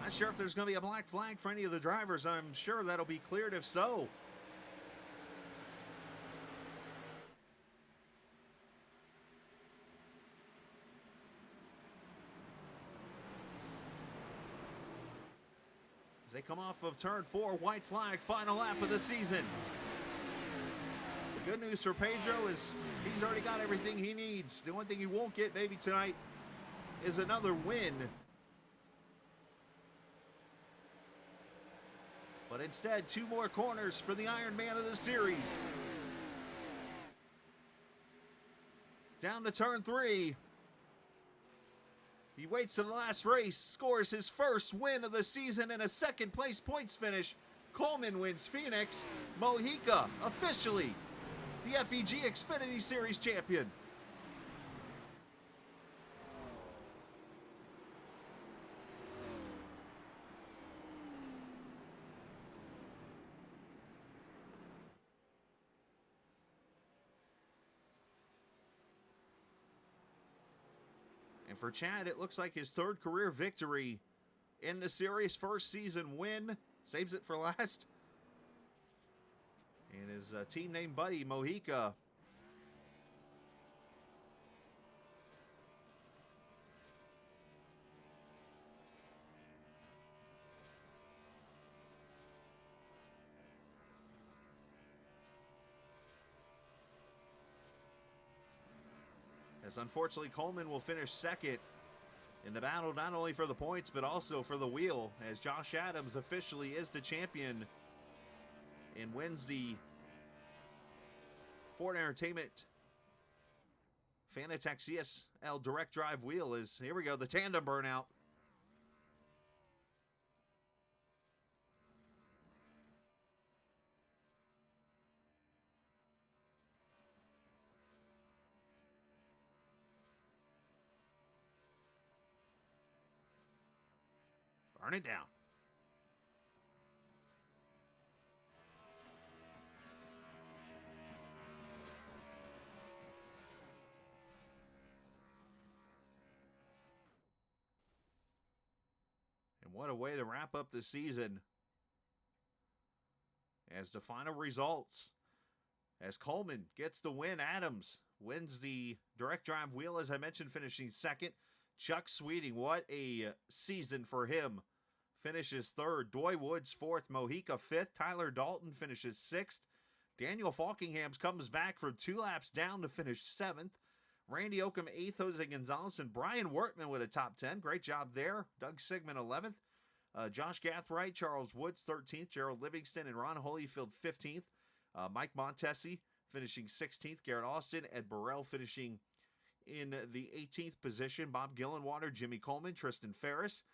Not sure if there's going to be a black flag for any of the drivers. I'm sure that'll be cleared if so. As they come off of turn 4, white flag, final lap of the season. The good news for Pedro is he's already got everything he needs. The only thing he won't get maybe tonight is another win. But instead, 2 more corners for the Iron Man of the series. Down to turn 3. He waits to the last race, scores his first win of the season in a second place points finish. Coleman wins Phoenix. Mojica, officially the FEG Xfinity Series champion. And for Chad, it looks like his 3rd career victory in the series. First season win. Saves it for last. And his team name buddy, Mojica. As unfortunately Coleman will finish second in the battle, not only for the points but also for the wheel, as Josh Adams officially is the champion and wins the Ford Entertainment Fanatec CSL direct drive wheel. Is here we go, the tandem burnout. Burn it down. And what a way to wrap up the season. As the final results, as Coleman gets the win, Adams wins the direct drive wheel, as I mentioned, finishing second. Chuck Sweeting, what a season for him. Finishes 3rd. Doy Woods 4th. Mojica 5th. Tyler Dalton finishes 6th. Daniel Falkingham comes back from 2 laps down to finish 7th. Randy Oakham 8th. Jose Gonzalez and Brian Wortman with a top 10. Great job there. Doug Sigmund 11th. Josh Gathright, Charles Woods 13th. Gerald Livingston and Ron Holyfield 15th. Mike Montesi finishing 16th. Garrett Austin, Ed Burrell finishing in the 18th position. Bob Gillenwater, Jimmy Coleman, Tristan Ferris,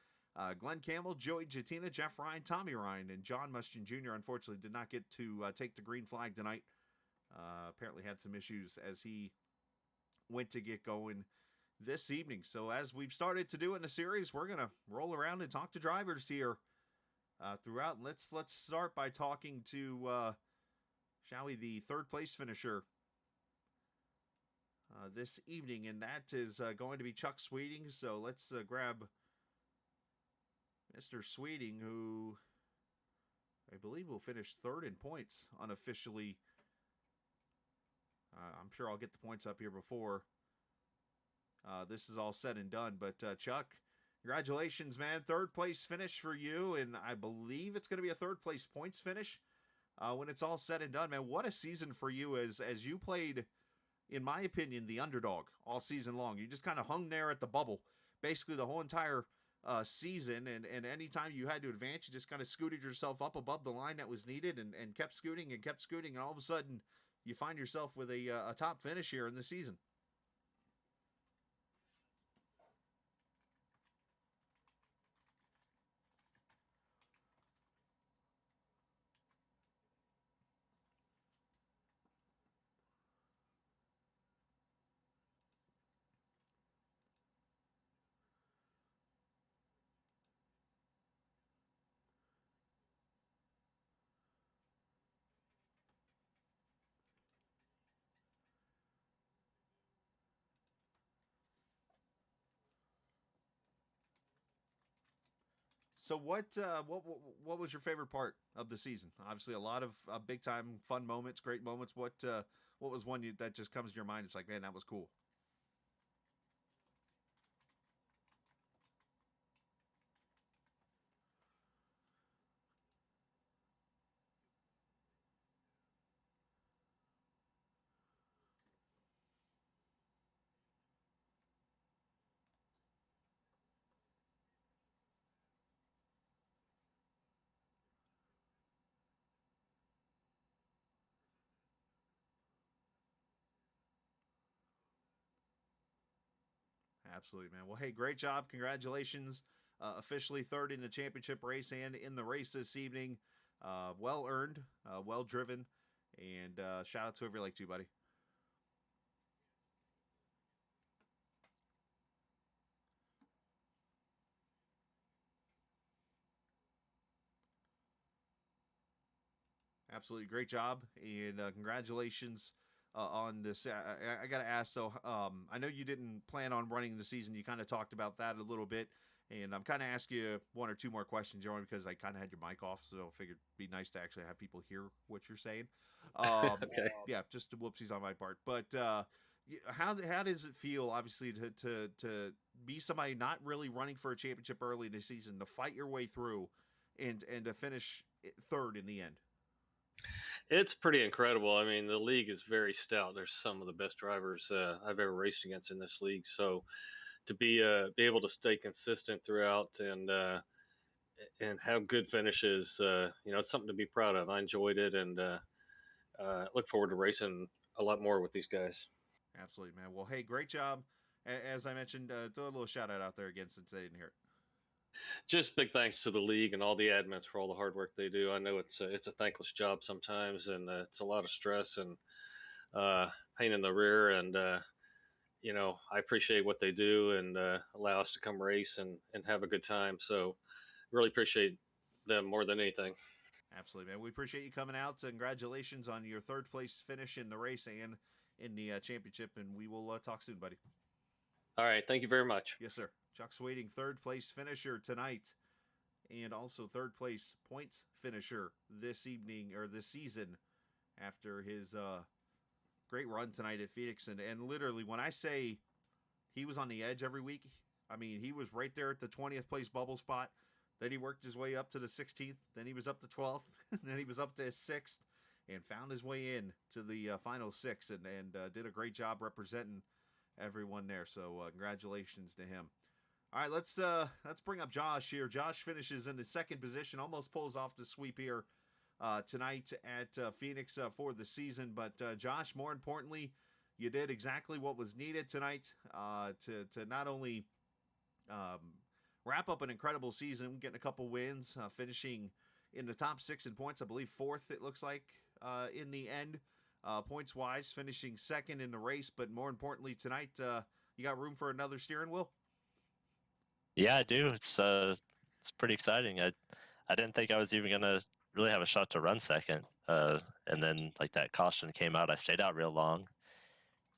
Glenn Campbell, Joey Jatina, Jeff Ryan, Tommy Ryan, and John Mustian Jr. unfortunately did not get to take the green flag tonight. Apparently had some issues as he went to get going this evening. So as we've started to do in the series, we're going to roll around and talk to drivers here throughout. And let's start by talking to, shall we, the 3rd place finisher this evening, and that is going to be Chuck Sweeting. So let's grab Mr. Sweeting, who I believe will finish 3rd in points unofficially. I'm sure I'll get the points up here before this is all said and done. But Chuck, congratulations, man. 3rd place finish for you, and I believe it's going to be a 3rd place points finish when it's all said and done, man. What a season for you as you played, in my opinion, the underdog all season long. You just kind of hung there at the bubble basically the whole entire season, and anytime you had to advance, you just kind of scooted yourself up above the line that was needed and kept scooting, and all of a sudden you find yourself with a top finish here in the season. So what was your favorite part of the season? Obviously, a lot of big time fun moments, great moments. What was one that just comes to your mind? It's like, man, that was cool. Absolutely, man. Well, hey, great job. Congratulations. Officially third in the championship race and in the race this evening. Well earned, well driven, and shout out to whoever you like to, buddy. Absolutely great job, and congratulations on this. I got to ask though. I know you didn't plan on running the season. You kind of talked about that a little bit, and I'm kind of asking you one or two more questions, Joey, because I kind of had your mic off, so I figured it'd be nice to actually have people hear what you're saying. Okay. Yeah, just whoopsies on my part. But how does it feel, obviously, to be somebody not really running for a championship early in the season, to fight your way through, and to finish third in the end? It's pretty incredible. I mean, the league is very stout. There's some of the best drivers I've ever raced against in this league. So to be able to stay consistent throughout and have good finishes, it's something to be proud of. I enjoyed it and look forward to racing a lot more with these guys. Absolutely, man. Well, hey, great job. As I mentioned, throw a little shout out there again since they didn't hear it. Just big thanks to the league and all the admins for all the hard work they do. I know it's a thankless job sometimes, and it's a lot of stress and pain in the rear. And I appreciate what they do and allow us to come race and have a good time. So really appreciate them more than anything. Absolutely, man. We appreciate you coming out. Congratulations on your third place finish in the race and in the championship. And we will talk soon, buddy. All right. Thank you very much. Yes, sir. Chuck Swading, third place finisher tonight, and also third place points finisher this evening or this season after his great run tonight at Phoenix. And literally, when I say he was on the edge every week, I mean, he was right there at the 20th place bubble spot. Then he worked his way up to the 16th. Then he was up to 12th. Then he was up to 6th and found his way in to the final 6 and did a great job representing everyone there. So congratulations to him. All right, let's bring up Josh here. Josh finishes in the second position, almost pulls off the sweep here tonight at Phoenix for the season. But Josh, more importantly, you did exactly what was needed tonight to not only wrap up an incredible season, getting a couple wins, finishing in the top 6 in points, I believe 4th it looks like in the end, points-wise, finishing second in the race. But more importantly tonight, you got room for another steering wheel? Yeah, I do. It's pretty exciting. I didn't think I was even gonna really have a shot to run second. And then like that caution came out, I stayed out real long,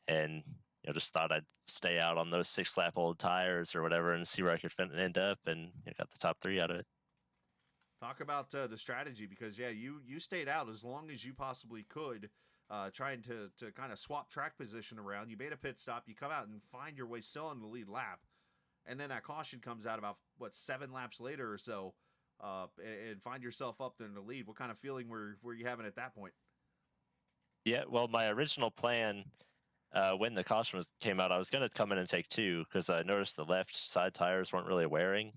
and just thought I'd stay out on those 6-lap old tires or whatever and see where I could end up, and got the top 3 out of it. Talk about the strategy, because yeah, you stayed out as long as you possibly could, trying to kind of swap track position around. You made a pit stop, you come out and find your way still in the lead lap. And then that caution comes out about, 7 laps later or so, and find yourself up in the lead. What kind of feeling were you having at that point? Yeah, well, my original plan, when the caution came out, I was going to come in and take 2 because I noticed the left side tires weren't really wearing.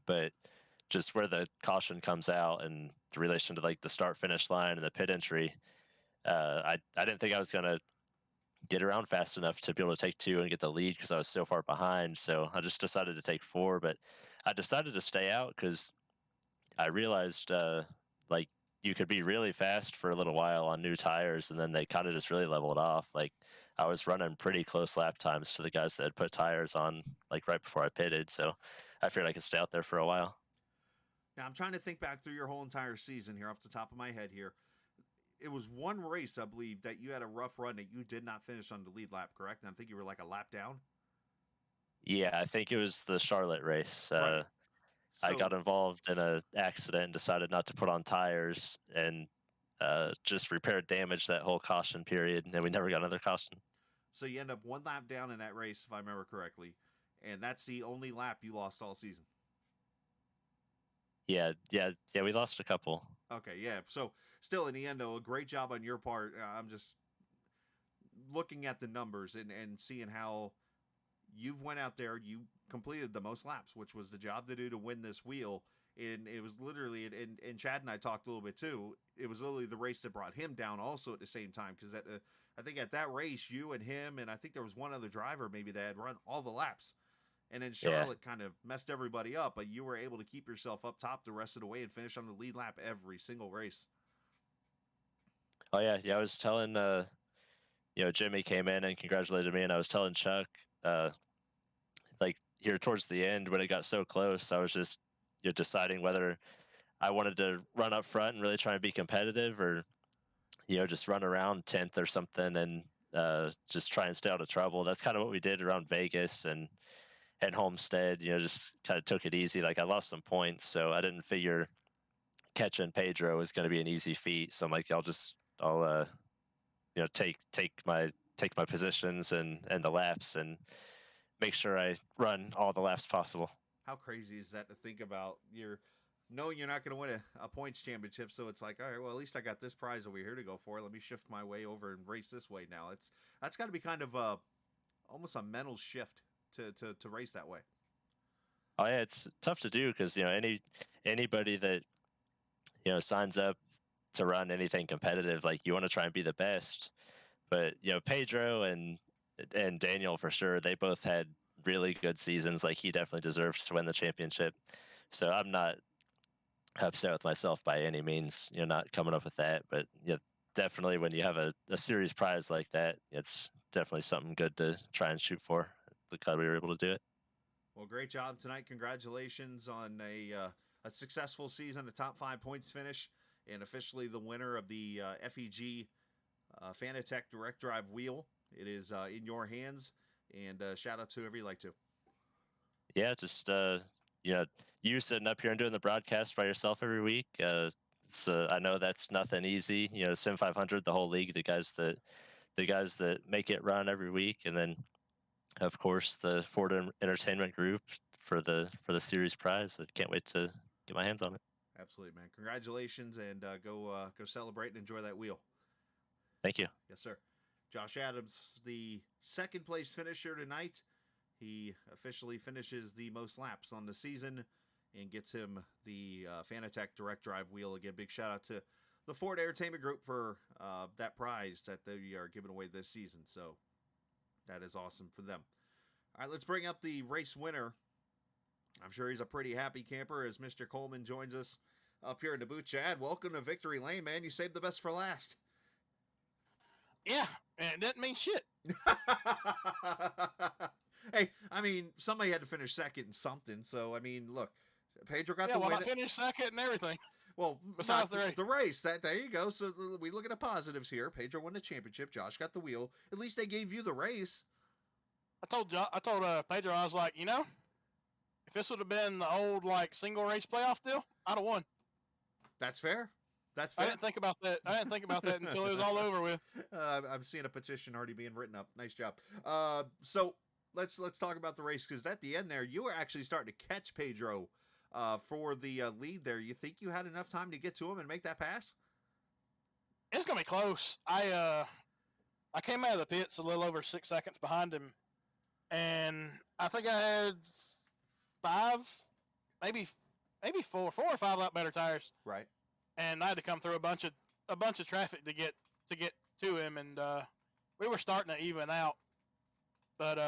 But just where the caution comes out and the relation to like the start-finish line and the pit entry, I didn't think I was going to get around fast enough to be able to take 2 and get the lead because I was so far behind. So I just decided to take 4, but I decided to stay out because I realized like you could be really fast for a little while on new tires, and then they kind of just really leveled off. Like I was running pretty close lap times to the guys that had put tires on like right before I pitted. So I figured I could stay out there for a while. Now I'm trying to think back through your whole entire season here off the top of my head here. It was one race, I believe, that you had a rough run that you did not finish on the lead lap, correct? And I think you were like a lap down. Yeah, I think it was the Charlotte race. Right. I So, got involved in an accident and decided not to put on tires and just repaired damage that whole caution period, and we never got another caution. so you end up one lap down in that race, if I remember correctly, and that's the only lap you lost all season. Yeah, we lost a couple. Okay, yeah. So still, in the end, though, a great job on your part. I'm just looking at the numbers and seeing how you've went out there. You completed the most laps, which was the job to do to win this wheel. And it was literally, and Chad and I talked a little bit too. It was literally the race that brought him down also at the same time. Because I think at that race, you and him, and I think there was one other driver maybe that had run all the laps. And then Charlotte kind of messed everybody up, but you were able to keep yourself up top the rest of the way and finish on the lead lap every single race. Oh yeah, I was telling Jimmy came in and congratulated me, and I was telling Chuck like here towards the end when it got so close, I was just deciding whether I wanted to run up front and really try and be competitive, or just run around 10th or something and just try and stay out of trouble. That's kind of what we did around Vegas and Homestead. Just kind of took it easy. Like I lost some points, so I didn't figure catching Pedro was going to be an easy feat. So I'm like, I'll take my positions and the laps and make sure I run all the laps possible. How crazy is that to think about? Knowing you're not going to win a points championship, so it's like, all right, well, at least I got this prize over here to go for. Let me shift my way over and race this way now. That's got to be kind of almost a mental shift to race that way. Oh yeah, it's tough to do because anybody that signs up to run anything competitive, like you want to try and be the best. But Pedro and Daniel for sure, they both had really good seasons. Like he definitely deserves to win the championship. So I'm not upset with myself by any means, not coming up with that. But definitely when you have a series prize like that, it's definitely something good to try and shoot for. Glad we were able to do it. Well, great job tonight. Congratulations on a successful season, a top 5 points finish, and officially the winner of the FEG Fanatec Direct Drive Wheel. It is in your hands, and shout out to whoever you like to. Yeah, just you sitting up here and doing the broadcast by yourself every week. I know that's nothing easy. Sim 500, the whole league, the guys that make it run every week, and then of course the Ford Entertainment Group for the series prize. I can't wait to get my hands on it. Absolutely, man. Congratulations, and go celebrate and enjoy that wheel. Thank you. Yes, sir. Josh Adams, the second place finisher tonight. He officially finishes the most laps on the season and gets him the Fanatec Direct Drive wheel. Again, big shout out to the Ford Entertainment Group for that prize that they are giving away this season. So that is awesome for them. All right, let's bring up the race winner. I'm sure he's a pretty happy camper as Mr. Coleman joins us up here in the booth. Chad, welcome to Victory Lane, man. You saved the best for last. Yeah, and it doesn't mean shit. Hey, I mean, somebody had to finish second in something. So, I mean, look, Pedro got the win. I finished second and everything. Well, besides the race. There you go. So we look at the positives here. Pedro won the championship. Josh got the wheel. At least they gave you the race. I told Pedro, I was like, if this would have been the old single race playoff deal, I'd have won. That's fair. That's fair. I didn't think about that until it was all over with. I'm seeing a petition already being written up. Nice job. So let's talk about the race, because at the end there, you were actually starting to catch Pedro for the lead there. You think you had enough time to get to him and make that pass? It's gonna be close. I came out of the pits a little over 6 seconds behind him, and I think I had 5, maybe 4 or 5 lap better tires. Right. And I had to come through a bunch of traffic to get to him, and we were starting to even out, but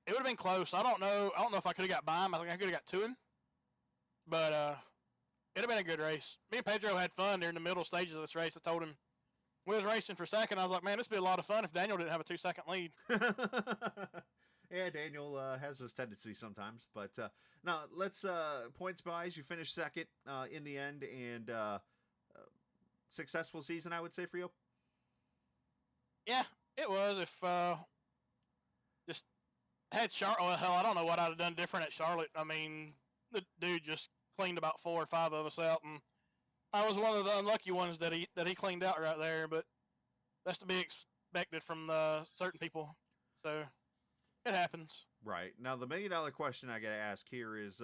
it would have been close. I don't know if I could have got by him. I think I could have got to him, but it'd have been a good race. Me and Pedro had fun during the middle stages of this race. I told him we was racing for second. I was like, man, this would be a lot of fun if Daniel didn't have a 2-second lead. Yeah, Daniel has those tendencies sometimes. But now let's points wise. You finished second in the end, and successful season, I would say, for you. Yeah, it was. If just had Charlotte, well, hell, I don't know what I'd have done different at Charlotte. I mean, the dude just cleaned about 4 or 5 of us out, and I was one of the unlucky ones that he cleaned out right there. But that's to be expected from the certain people, so it happens. Right. Now, the $1 million question I got to ask here is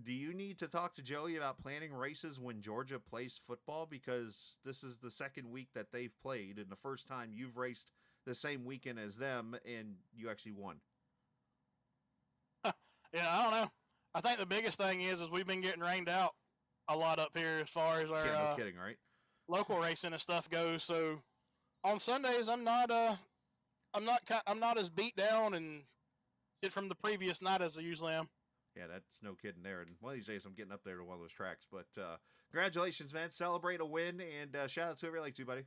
do you need to talk to Joey about planning races when Georgia plays football? Because this is the second week that they've played, and the first time you've raced the same weekend as them, and you actually won. Yeah, I don't know. I think the biggest thing is we've been getting rained out a lot up here as far as our Yeah, no kidding, right? local racing and stuff goes. So on Sundays, I'm not as beat down and shit from the previous night as I usually am. Yeah, that's no kidding there. And one of these days, I'm getting up there to one of those tracks. But congratulations, man! Celebrate a win, and shout out to whoever you like to, buddy.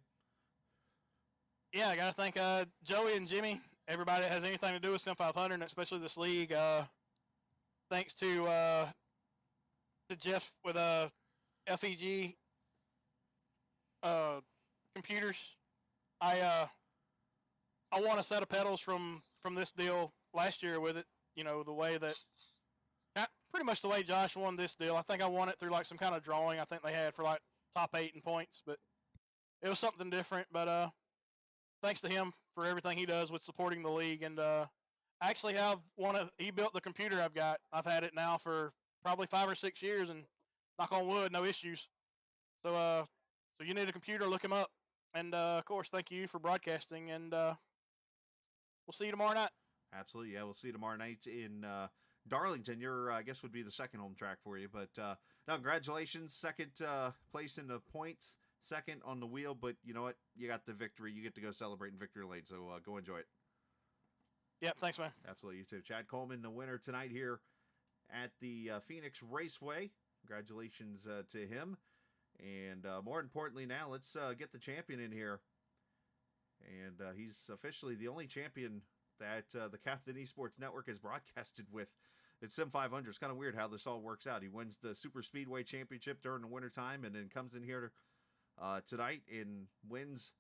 Yeah, I gotta thank Joey and Jimmy, everybody that has anything to do with Sim 500, and especially this league. Thanks to Jeff with FEG computers. I won a set of pedals from this deal last year with it. You know, the way that pretty much the way Josh won this deal. I think I won it through like some kind of drawing. I think they had for like top 8 in points, but it was something different. But thanks to him for everything he does with supporting the league. And I actually have he built the computer I've got. I've had it now for probably 5 or 6 years, and knock on wood, no issues. So you need a computer, look him up. And of course, thank you for broadcasting. And we'll see you tomorrow night. Absolutely, yeah. We'll see you tomorrow night in Darlington. Your, I guess, would be the second home track for you. But no, congratulations, second place in the points, second on the wheel. But you know what? You got the victory. You get to go celebrate in victory lane. So go enjoy it. Yep, thanks, man. Absolutely, you too. Chad Coleman, the winner tonight here at the Phoenix Raceway. Congratulations to him. And more importantly, now let's get the champion in here. And he's officially the only champion that the Captain Esports Network has broadcasted with. It's Sim 500. It's kind of weird how this all works out. He wins the Super Speedway Championship during the wintertime and then comes in here tonight and wins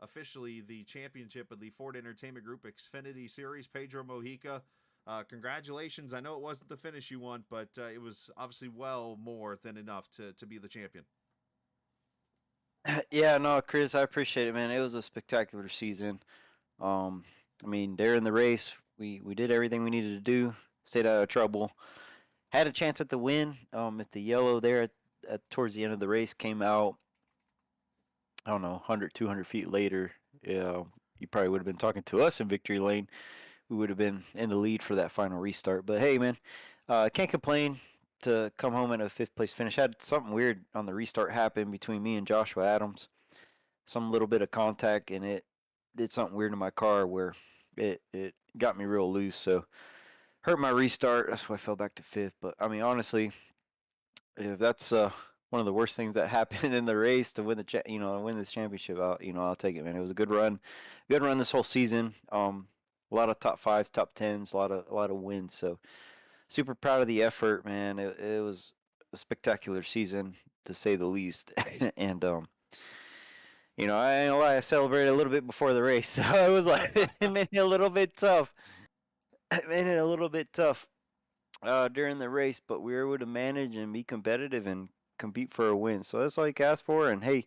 officially the championship of the Ford Entertainment Group Xfinity Series. Pedro Mojica, congratulations. I know it wasn't the finish you want, but it was obviously well more than enough to be the champion. Yeah, no, Chris, I appreciate it, man. It was a spectacular season. I mean, during the race, we did everything we needed to do, stayed out of trouble, had a chance at the win. If the yellow there towards the end of the race came out, I don't know, 100, 200 feet later, you probably would have been talking to us in victory lane. We would have been in the lead for that final restart. But hey, man, can't complain to come home in a 5th place finish. Had something weird on the restart happen between me and Joshua Adams. Some little bit of contact, and it did something weird in my car where it got me real loose. So hurt my restart. That's why I fell back to 5th. But I mean, honestly, if that's one of the worst things that happened in the race to win win this championship, I'll take it, man. It was a good run this whole season. A lot of top 5s, top 10s, a lot of wins. So super proud of the effort, man. It was a spectacular season to say the least. And I ain't gonna lie, I celebrated a little bit before the race, so it was like it made it a little bit tough. It made it a little bit tough during the race, but we were able to manage and be competitive and compete for a win. So that's all you can ask for. And hey,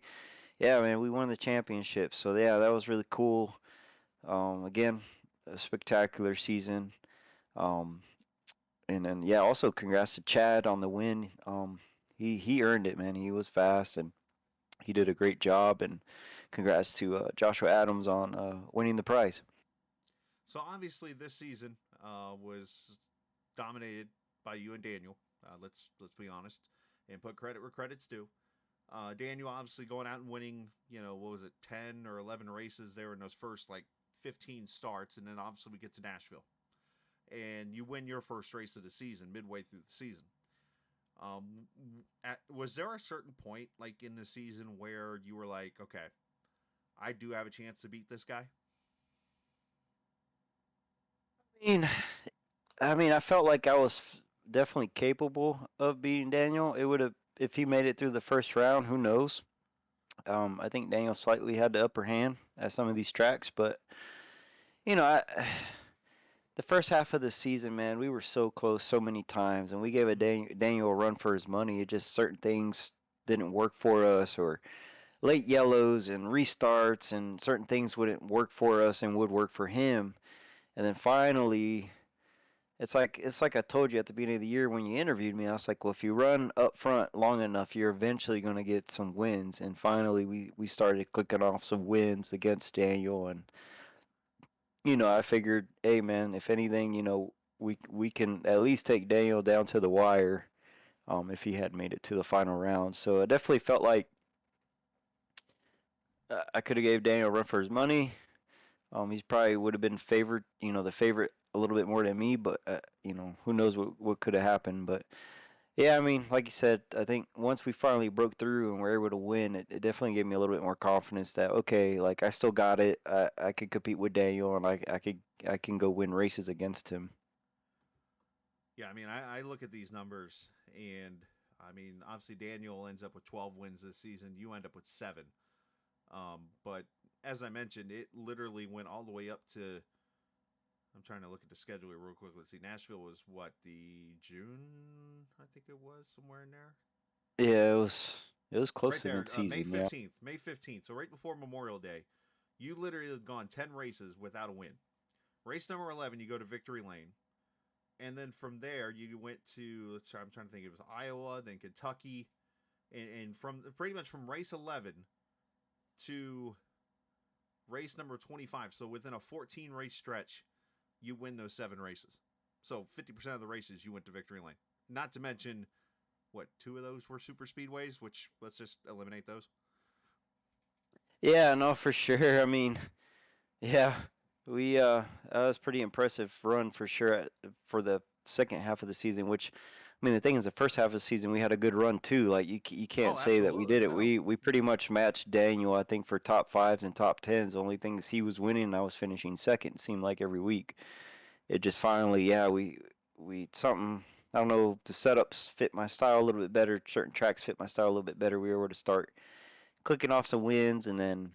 yeah, man, we won the championship. So yeah, that was really cool. Again, a spectacular season. And then yeah, also congrats to Chad on the win. He earned it, man. He was fast and he did a great job. And congrats to Joshua Adams on winning the prize. So obviously this season was dominated by you and Daniel. Let's be honest and put credit where credit's due. Daniel obviously going out and winning, what was it, 10 or 11 races there in those first like 15 starts, and then obviously we get to Nashville. And you win your first race of the season midway through the season. Was there a certain point like in the season where you were like, okay, I do have a chance to beat this guy? I mean, I felt like I was definitely capable of beating Daniel. It would have, if he made it through the first round, who knows? I think Daniel slightly had the upper hand at some of these tracks, but the first half of the season, man, we were so close so many times, and we gave a Daniel a run for his money. It just certain things didn't work for us, or late yellows and restarts, and certain things wouldn't work for us and would work for him. And then finally, it's like I told you at the beginning of the year when you interviewed me. I was like, well, if you run up front long enough, you're eventually going to get some wins. And finally, we started clicking off some wins against Daniel, and I figured, hey man, if anything, we can at least take Daniel down to the wire, if he had made it to the final round. So I definitely felt like I could have gave Daniel a run for his money. He's probably would have been favored, the favorite a little bit more than me, but who knows what could have happened. But yeah, I mean, like you said, I think once we finally broke through and were able to win, it definitely gave me a little bit more confidence that okay, like I still got it. I could compete with Daniel, and I can go win races against him. Yeah, I mean, I look at these numbers, and I mean, obviously Daniel ends up with 12 wins this season. You end up with 7. But as I mentioned, it literally went all the way up to. I'm trying to look at the schedule here real quick. Let's see. Nashville was what, the June? I think it was somewhere in there. Yeah, it was close Right to there, mid-season. May Yeah. 15th. May 15th. So right before Memorial Day, you literally have gone 10 races without a win. Race number 11, you go to Victory Lane. And then from there, you went to, I'm trying to think, it was Iowa, then Kentucky. And from pretty much from race 11 to race number 25, so within a 14 race stretch, you win those 7 races. So 50% of the races you went to Victory Lane. Not to mention, what, 2 of those were super speedways, which let's just eliminate those. Yeah, no, for sure. I mean, yeah, we that was pretty impressive run for sure for the second half of the season. Which, I mean, the thing is, the first half of the season we had a good run too. Like you can't Oh, say that we absolutely, did it. no. We pretty much matched Daniel, I think, for top fives and top tens. The only thing is he was winning and I was finishing second. It seemed like every week. It just finally, yeah, we something. I don't know. The setups fit my style a little bit better. Certain tracks fit my style a little bit better. We were able to start clicking off some wins, um,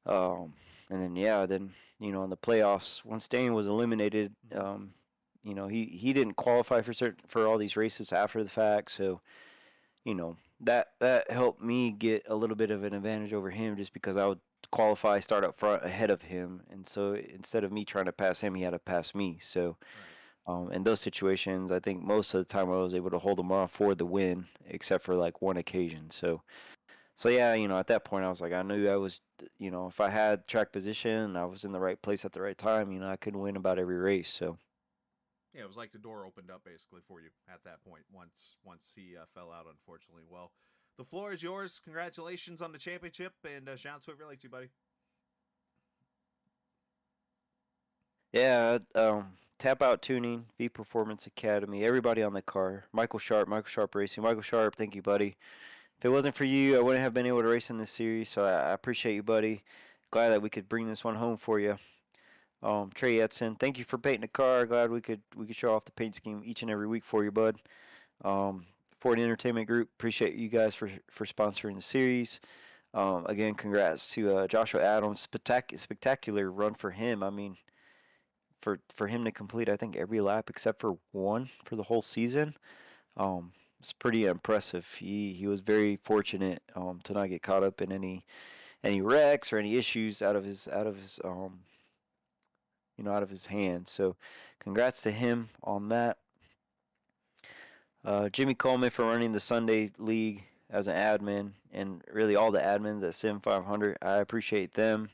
and then yeah, then in the playoffs, once Daniel was eliminated, he didn't qualify for all these races after the fact, so that helped me get a little bit of an advantage over him just because I would qualify, start up front ahead of him, and so instead of me trying to pass him, he had to pass me. So in those situations, I think most of the time I was able to hold him off for the win, except for like one occasion. So yeah, at that point I was like, I knew I was, if I had track position and I was in the right place at the right time, I could win about every race. So Yeah, it was like the door opened up basically for you at that point once he fell out, unfortunately. Well, the floor is yours. Congratulations on the championship, and shout out to whoever likes you, buddy. yeah, Tap Out Tuning, V Performance Academy, everybody on the car, Michael Sharp Racing, Michael Sharp, thank you, buddy. If it wasn't for you, I wouldn't have been able to race in this series. So I appreciate you, buddy. Glad that we could bring this one home for you. Trey Edson, thank you for painting the car. Glad we could show off the paint scheme each and every week for you, bud. Ford Entertainment Group, appreciate you guys for sponsoring the series. Again, congrats to Joshua Adams. Spectacular run for him. I mean, for him to complete, I think every lap except for one for the whole season. It's pretty impressive. He was very fortunate to not get caught up in any wrecks or any issues out of his hands. So, congrats to him on that. Jimmy Coleman for running the Sunday League as an admin, and really all the admins at Sim 500. I appreciate them.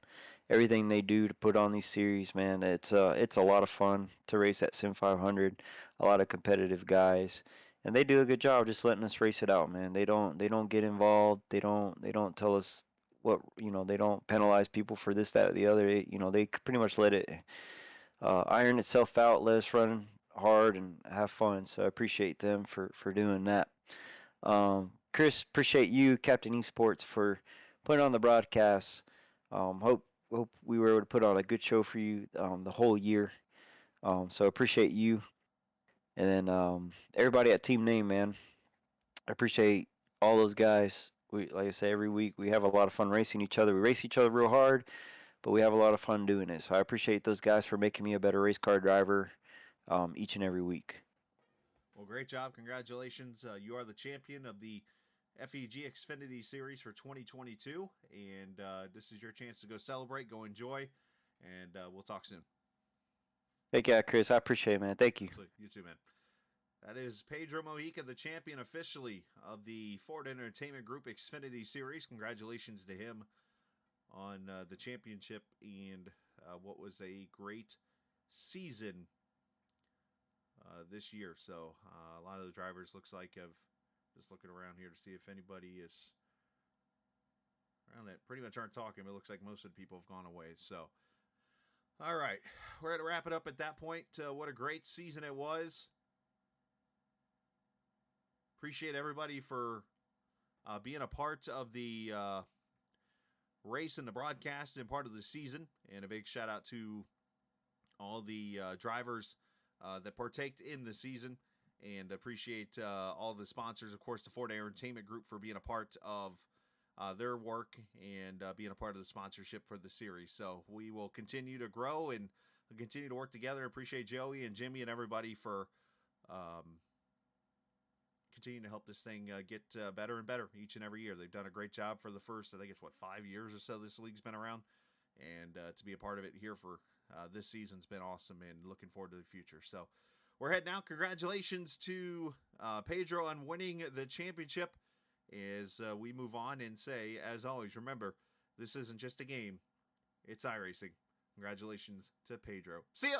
Everything they do to put on these series, man. It's a lot of fun to race at Sim 500. A lot of competitive guys, and they do a good job just letting us race it out, man. They don't get involved. They don't tell us what They don't penalize people for this, that, or the other. They pretty much let it iron itself out, let us run hard and have fun. So I appreciate them for doing that. Chris, appreciate you, Captain Esports, for putting on the broadcast. Hope we were able to put on a good show for you the whole year. So appreciate you, and then everybody at Team Name, man. I appreciate all those guys. We, like I say, every week we have a lot of fun racing each other. We race each other real hard. but we have a lot of fun doing it. So I appreciate those guys for making me a better race car driver each and every week. Well, great job. Congratulations. You are the champion of the FEG Xfinity Series for 2022. And this is your chance to go celebrate, go enjoy, and we'll talk soon. Thank you, Chris. I appreciate it, man. Thank you. You too, man. That is Pedro Mojica, the champion officially of the Ford Entertainment Group Xfinity Series. Congratulations to him on the championship and what was a great season this year. So a lot of the drivers looks like have just looking around here to see if anybody is around that pretty much aren't talking, but it looks like most of the people have gone away. So all right, we're going to wrap it up at that point. What a great season it was. Appreciate everybody for being a part of the race and the broadcast and part of the season. And a big shout out to all the drivers that partaked in the season. And appreciate all the sponsors, of course, the Ford Entertainment Group for being a part of their work and being a part of the sponsorship for the series. So we will continue to grow and continue to work together. Appreciate Joey and Jimmy and everybody for continuing to help this thing get better and better each and every year. They've done a great job for the first, I think it's 5 years or so this league's been around. And to be a part of it here for this season's been awesome, and looking forward to the future. So we're heading out. Congratulations to Pedro on winning the championship. As we move on and say, as always, remember, this isn't just a game, it's iRacing. Congratulations to Pedro. See ya!